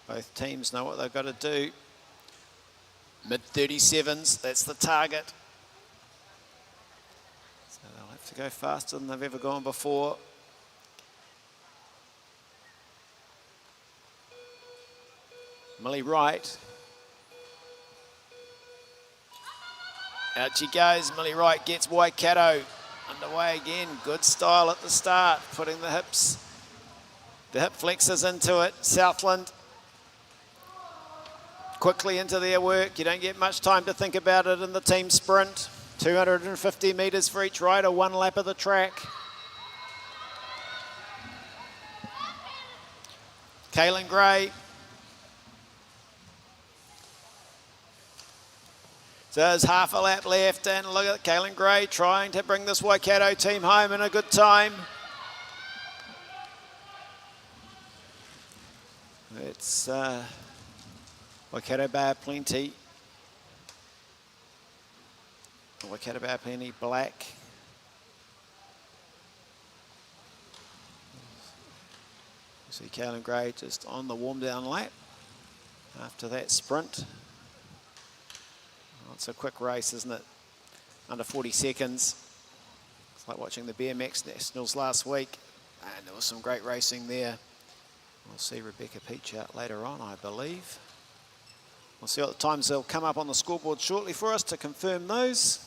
Both teams know what they've got to do. Mid-37s, that's the target. So they'll have to go faster than they've ever gone before. Millie Wright. Out she goes, Millie Wright gets Waikato. Underway again, good style at the start, putting the hip flexors into it. Southland quickly into their work. You don't get much time to think about it in the team sprint. 250 metres for each rider, 1 lap of the track. Kaylin Gray. So there's half a lap left, and look at Kaylin Gray trying to bring this Waikato team home in a good time. It's Waikato Bar Plenty. Waikato Bar Plenty Black. You see Kaylin Gray just on the warm down lap after that sprint. Oh, it's a quick race, isn't it? Under 40 seconds. It's like watching the BMX Nationals last week. And there was some great racing there. We'll see Rebecca Peach out later on, I believe. We'll see what the times they'll come up on the scoreboard shortly for us to confirm those.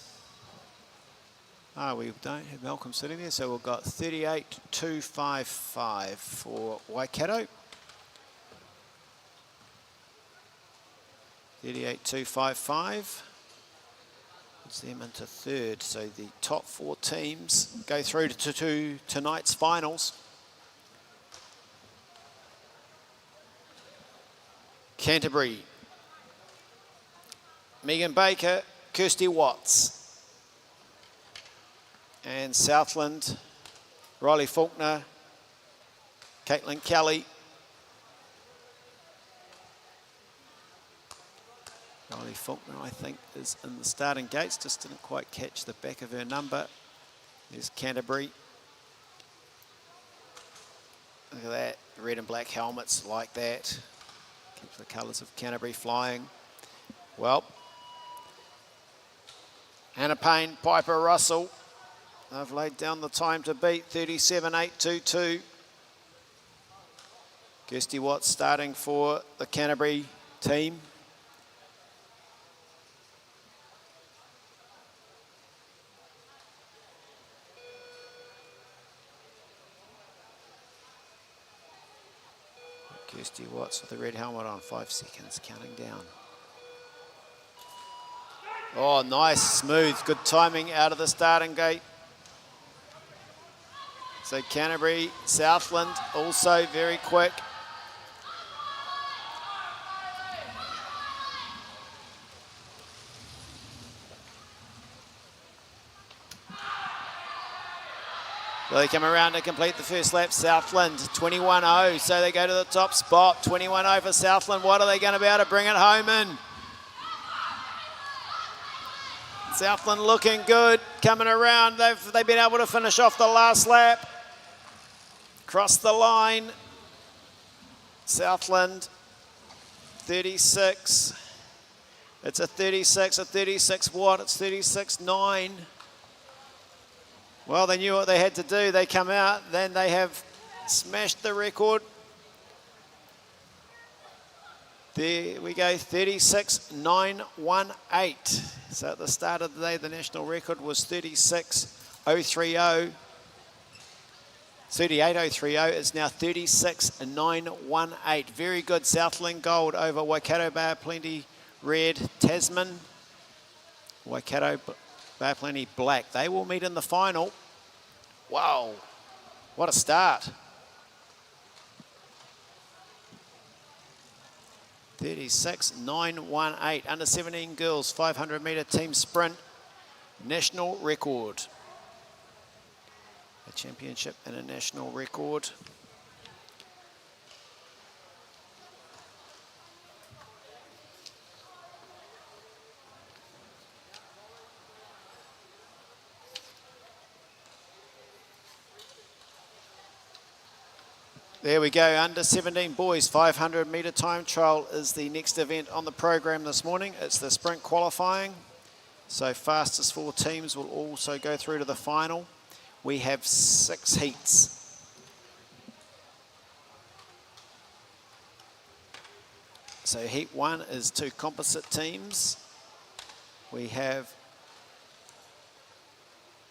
We don't have Malcolm sitting there, so we've got 38.255 for Waikato. 38.255. Puts them into third, so the top 4 teams go through to tonight's finals. Canterbury, Megan Baker, Kirsty Watts. And Southland, Riley Faulkner, Caitlin Kelly. Riley Faulkner, I think, is in the starting gates. Just didn't quite catch the back of her number. There's Canterbury. Look at that, red and black helmets like that. Keeps the colours of Canterbury flying. Well, Hannah Payne, Piper Russell. They've laid down the time to beat, 37.822. Kirsty Watts starting for the Canterbury team. Kirsty Watts with the red helmet on, 5 seconds, counting down. Oh, nice, smooth, good timing out of the starting gate. So Canterbury, Southland also very quick. So they come around to complete the first lap. Southland 21.0, so they go to the top spot. 21.0 for Southland. What are they going to be able to bring it home in? Southland looking good, coming around. They've been able to finish off the last lap. Cross the line. Southland 36. It's a 36 what? It's 36.9. Well, they knew what they had to do. They come out, then they have smashed the record. There we go, 36.918. So at the start of the day, the national record was 36.030. 38.030, it's now 36.918. Very good Southland gold over Waikato Bar Plenty red, Tasman. Waikato Bar Plenty black. They will meet in the final. Wow, what a start. 36.918, under 17 girls, 500 metre team sprint, national record. A championship and a national record. There we go, under 17 boys, 500 metre time trial is the next event on the program this morning. It's the sprint qualifying. So fastest 4 teams will also go through to the final. We have 6 heats. So heat 1 is 2 composite teams. We have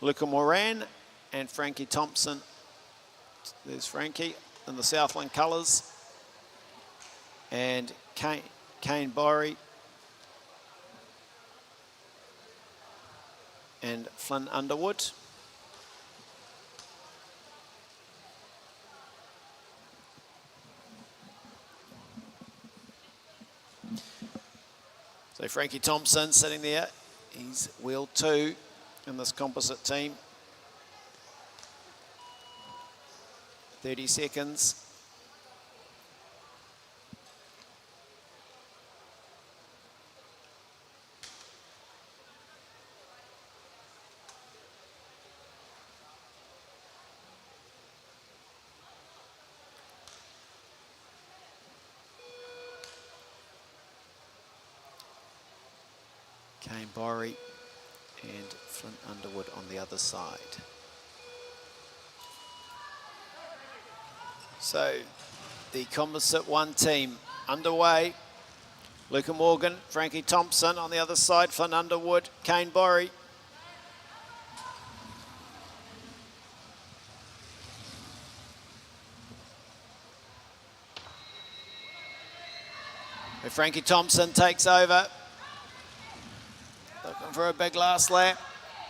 Luca Moran and Frankie Thompson. There's Frankie in the Southland colours, and Kane Borey and Flynn Underwood. So Frankie Thompson sitting there He's wheel 2 in this composite team. 30 seconds. Kane Borey and Flynn Underwood on the other side. So the composite 1 team underway. Luca Morgan, Frankie Thompson on the other side, Flynn Underwood, Kane Borey. And Frankie Thompson takes over. Looking for a big last lap.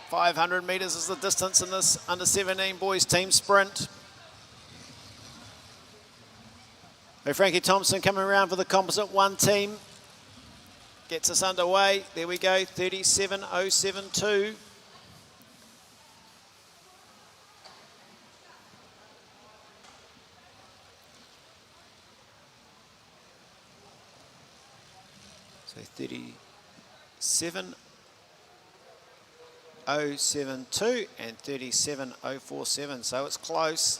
500 metres is the distance in this under 17 boys team sprint. So Frankie Thompson coming around for the composite 1 team. Gets us underway. There we go, 37.072. So 37.072 and 37.047, so it's close.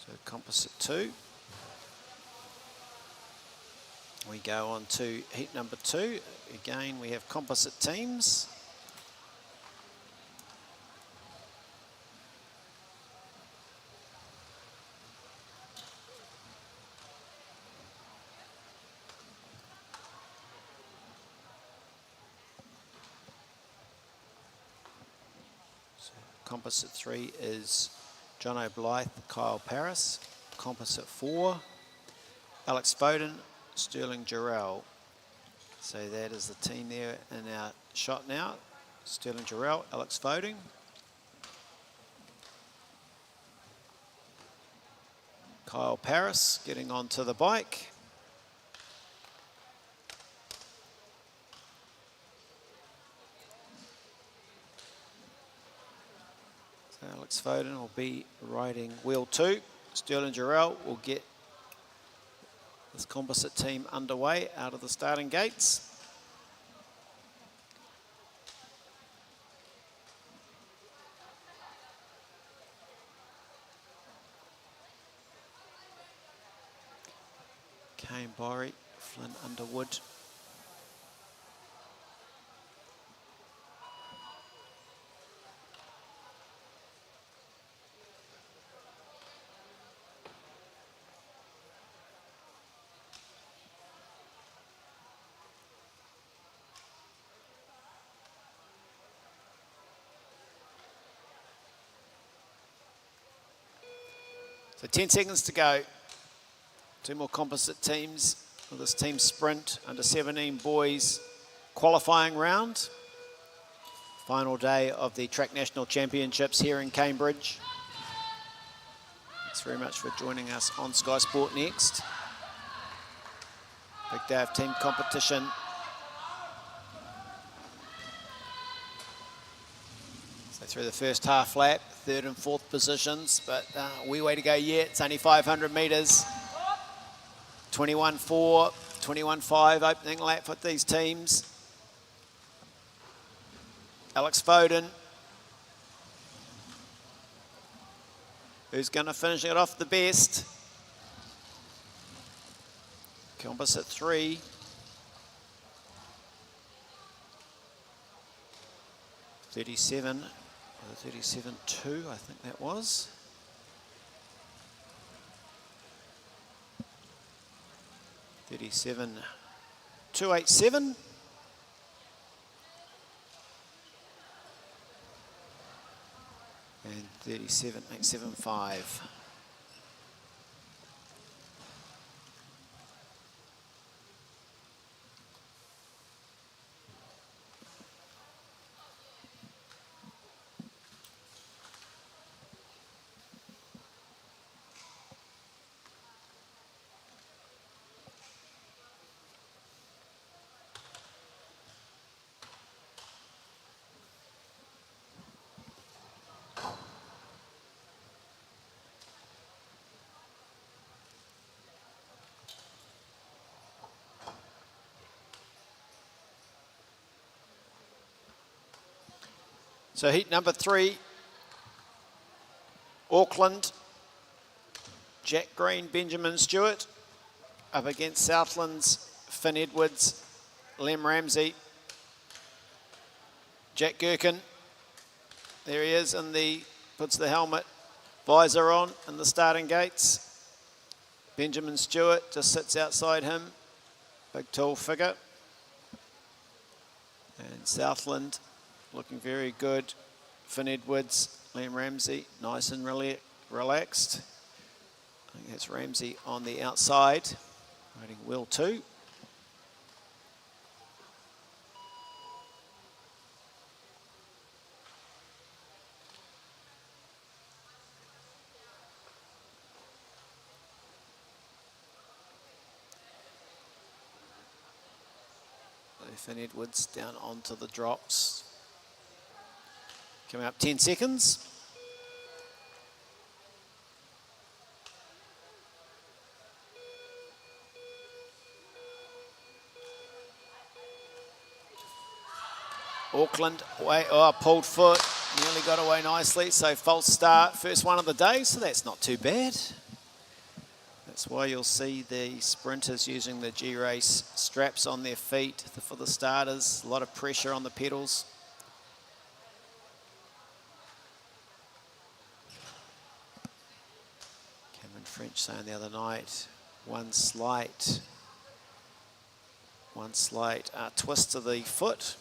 So composite 2. We go on to heat number 2. Again, we have composite teams. Composite 3 is John O'Blythe, Kyle Paris. Composite 4, Alex Foden, Sterling Jarrell. So that is the team there in our shot now. Sterling Jarrell, Alex Foden. Kyle Paris getting onto the bike. Alex Foden will be riding wheel 2. Sterling Jarrell will get this composite team underway out of the starting gates. Kane Borey, Flynn Underwood. So 10 seconds to go. 2 more composite teams for this team sprint under 17 boys qualifying round. Final day of the Track National Championships here in Cambridge. Thanks very much for joining us on Sky Sport Next. Big day of team competition. So through the first half lap, 3rd and 4th positions, but wee way to go yet. It's only 500 metres. 21.4, 21.5 opening lap for these teams. Alex Foden, who's going to finish it off the best. Composite 3. 37, 37.2, I think that was. $37.287. And 37.875. So heat number 3, Auckland, Jack Green, Benjamin Stewart, up against Southland's Finn Edwards, Lem Ramsey, Jack Gherkin. There he is, puts the helmet visor on in the starting gates. Benjamin Stewart just sits outside him, big tall figure. And Southland looking very good. Finn Edwards, Lem Ramsey, nice and relaxed. I think that's Ramsey on the outside, riding wheel 2. Finn Edwards down onto the drops. Coming up 10 seconds. Auckland, away, pulled foot, nearly got away nicely, so false start, first one of the day, so that's not too bad. That's why you'll see the sprinters using the G-Race straps on their feet for the starters. A lot of pressure on the pedals. Cameron French saying the other night, one slight twist to the foot.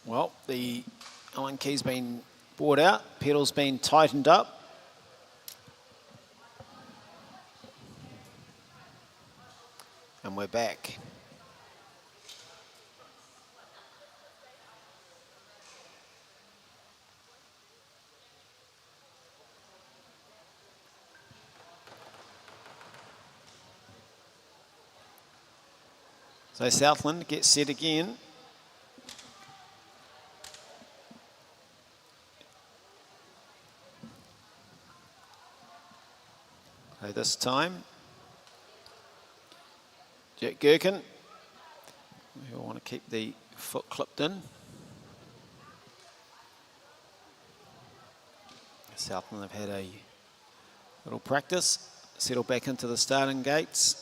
Well, the Allen key's been brought out, pedal's been tightened up. And we're back. So Southland gets set again. So this time, Jack Gherkin, we want to keep the foot clipped in. Southland have had a little practice, settle back into the starting gates.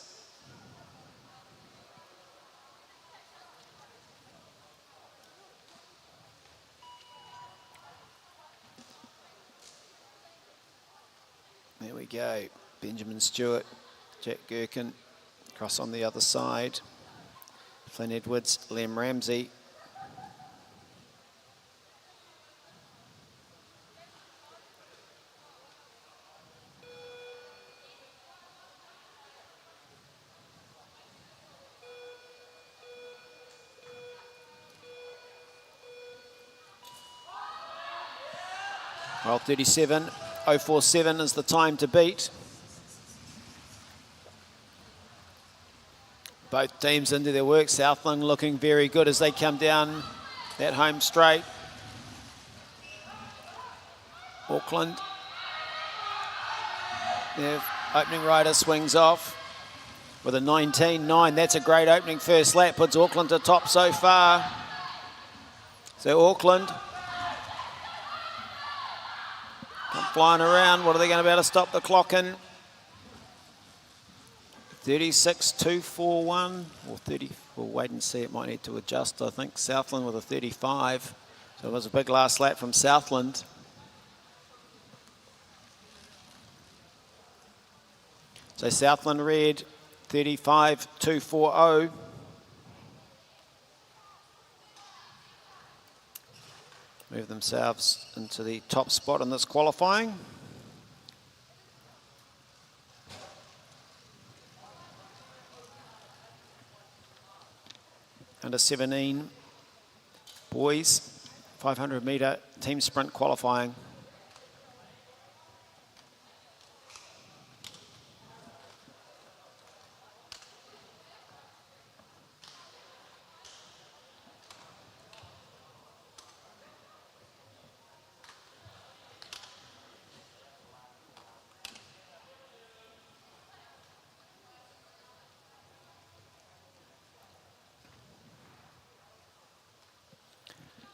There we go. Benjamin Stewart, Jack Gherkin, cross on the other side. Finn Edwards, Lem Ramsey. Well, 37.047 is the time to beat. Both teams into their work. Southland looking very good as they come down that home straight. Auckland, their opening rider swings off with a 19.9. That's a great opening first lap. Puts Auckland to top so far. So Auckland come flying around. What are they going to be able to stop the clock in? 36.241 or 30. We'll wait and see. It might need to adjust. I think Southland with a 35. So it was a big last lap from Southland. So Southland red 35.240. Move themselves into the top spot in this qualifying. Under 17 boys, 500 metre team sprint qualifying.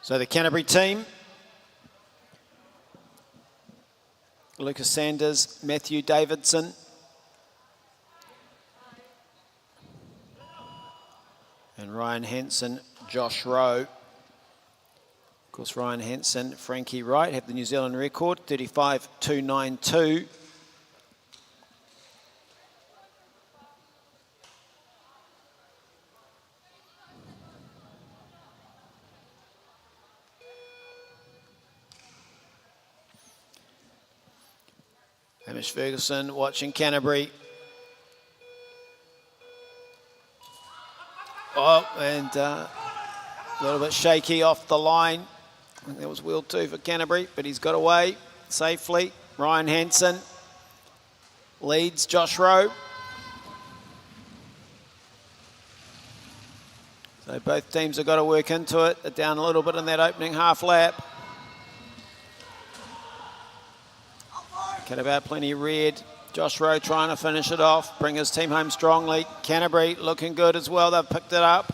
So the Canterbury team, Lucas Sanders, Matthew Davidson, and Ryan Hansen, Josh Rowe. Of course, Ryan Hansen, Frankie Wright have the New Zealand record, 35.292. Hamish Ferguson watching Canterbury. Oh, and a little bit shaky off the line. I think that was wheel 2 for Canterbury, but he's got away safely. Ryan Hansen leads Josh Rowe. So both teams have got to work into it. They're down a little bit in that opening half lap. About plenty red. Josh Rowe trying to finish it off, bring his team home strongly. Canterbury looking good as well. They've picked it up.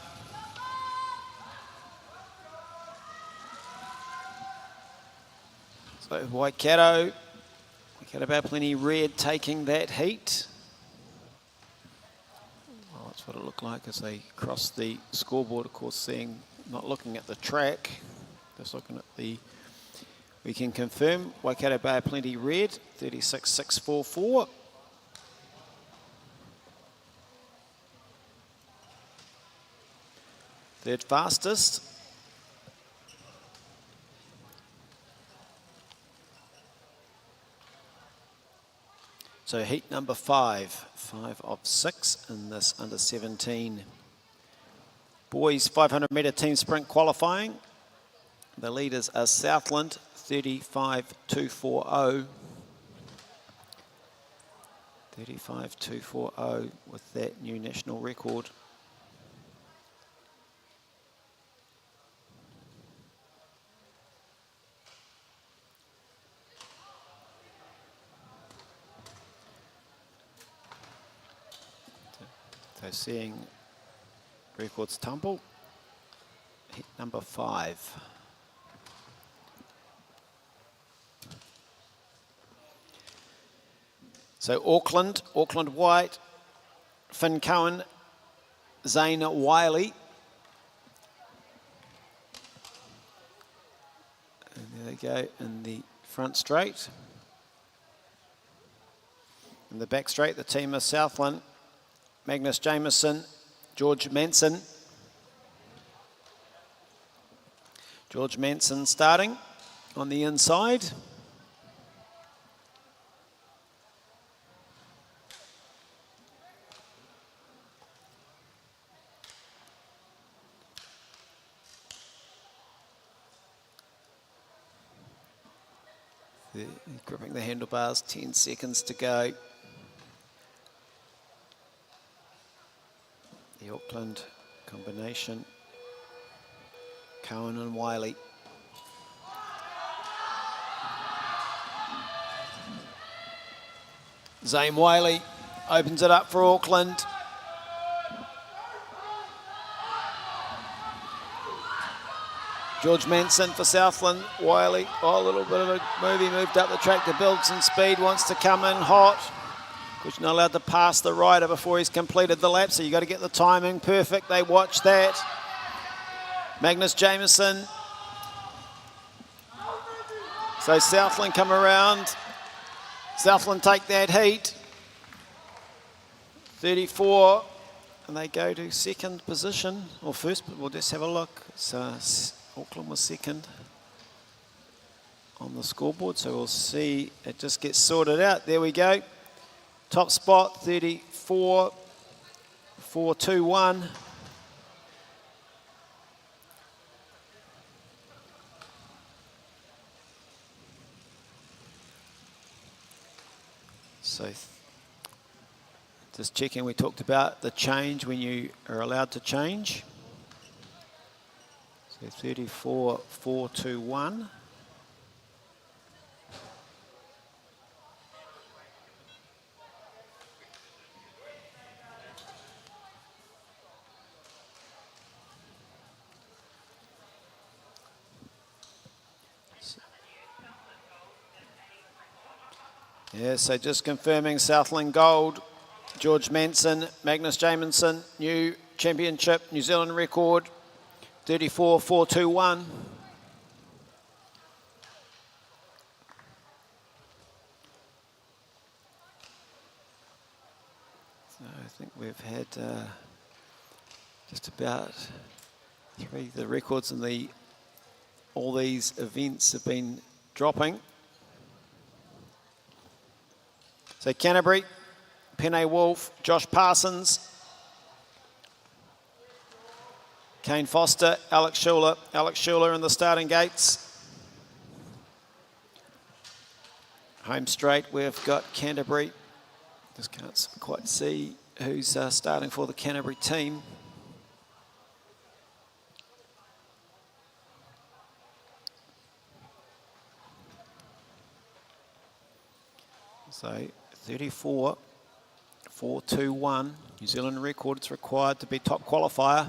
So Waikato about plenty red taking that heat. Well, that's what it looked like as they crossed the scoreboard. Of course, not looking at the track, just looking at the. We can confirm Waikato Bay plenty red, 36.644. Third fastest. So heat number 5 of 6 in this under 17 boys 500 metre team sprint qualifying. The leaders are Southland, 35.240. 35.240 with that new national record. So seeing records tumble, hit number 5. So Auckland White, Finn Cohen, Zane Wiley. And there they go in the front straight. In the back straight, the team of Southland, Magnus Jameson, George Manson. George Manson starting on the inside. Gripping the handlebars, 10 seconds to go. The Auckland combination, Cohen and Wiley. Zane Wiley opens it up for Auckland. George Manson for Southland. Wiley, oh, a little bit of a move. He moved up the track to build some speed, wants to come in hot. Because you're not allowed to pass the rider before he's completed the lap, so you've got to get the timing perfect. They watch that. Magnus Jameson. So Southland come around. Southland take that heat. 34, and they go to second position, or first, we'll just have a look. So Auckland was second on the scoreboard, so we'll see, it just gets sorted out. There we go. Top spot, 34, 421. So just checking, we talked about the change when you are allowed to change. So 34, 421. Yeah, so just confirming Southland gold, George Manson, Magnus Jameson, new championship, New Zealand record, 34.421. So I think we've had just about three, the records in all these events have been dropping. So Canterbury, Penne Wolf, Josh Parsons, Kane Foster, Alex Schuler in the starting gates. Home straight, we've got Canterbury. Just can't quite see who's starting for the Canterbury team. So 34.421, New Zealand record. It's required to be top qualifier.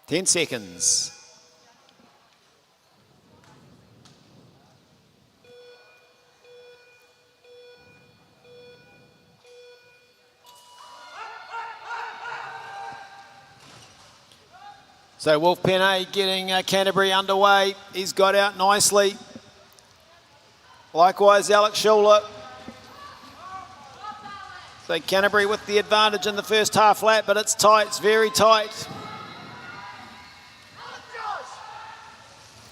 10 seconds. So Wolf Penne getting Canterbury underway. He's got out nicely. Likewise, Alex Schuler. So Canterbury with the advantage in the first half lap, but it's tight, it's very tight.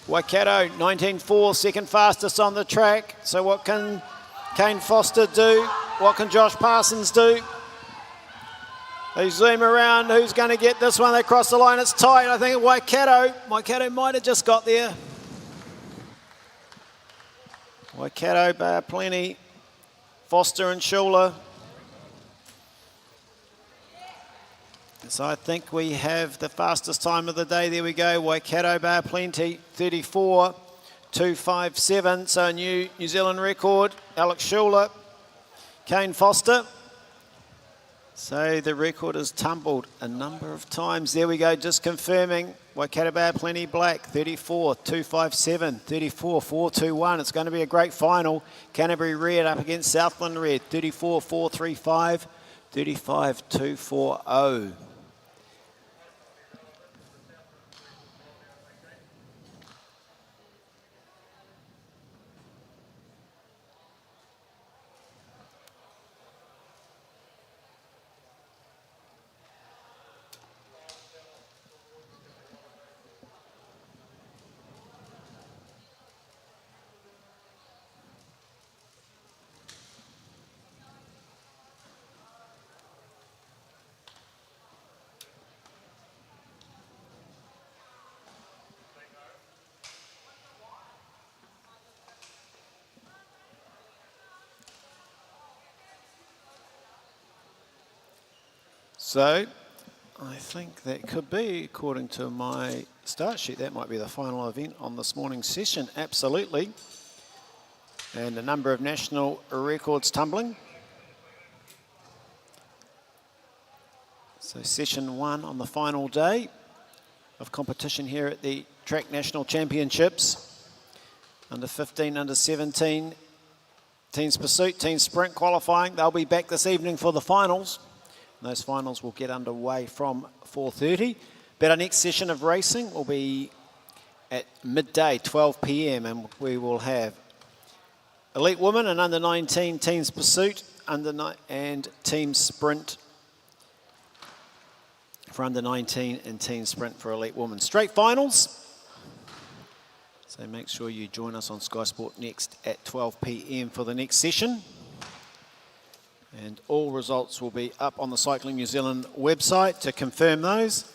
Waikato, 19.4, second fastest on the track. So what can Kane Foster do? What can Josh Parsons do? They zoom around, who's going to get this one? They cross the line, it's tight. I think Waikato might have just got there. Waikato, plenty. Foster and Schuler. So I think we have the fastest time of the day. There we go. Waikato, bar plenty. 34.257. So a new New Zealand record. Alex Schuler. Kane Foster. So the record has tumbled a number of times. There we go. Just confirming. Waikato bar plenty black. 34.257. 34.421. It's going to be a great final. Canterbury red up against Southland red. 34.435. 35.240. So I think that could be, according to my start sheet, that might be the final event on this morning's session. Absolutely. And a number of national records tumbling. So session 1 on the final day of competition here at the Track National Championships. Under 15, under 17, teams pursuit, teams sprint qualifying. They'll be back this evening for the finals. And those finals will get underway from 4:30. But our next session of racing will be at midday, 12 p.m, and we will have elite women and under 19 teams pursuit and team sprint for under 19 and team sprint for elite women. Straight finals. So make sure you join us on Sky Sport Next at 12 p.m. for the next session. And all results will be up on the Cycling New Zealand website to confirm those.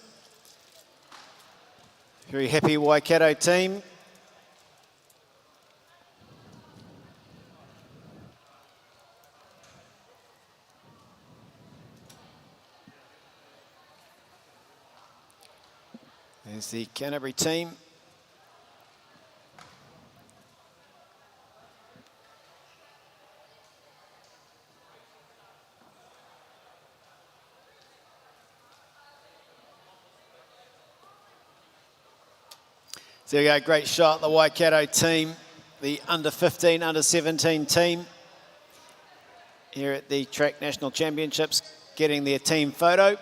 Very happy Waikato team. There's the Canterbury team. So there we go, great shot, the Waikato team, the under 15, under 17 team here at the Track National Championships, getting their team photo.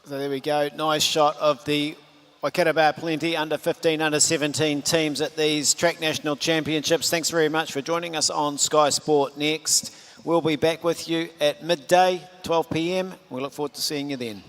So there we go, nice shot of the Waikato Bar Plenty under 15, under 17 teams at these Track National Championships. Thanks very much for joining us on Sky Sport Next. We'll be back with you at midday, 12 p.m. We look forward to seeing you then.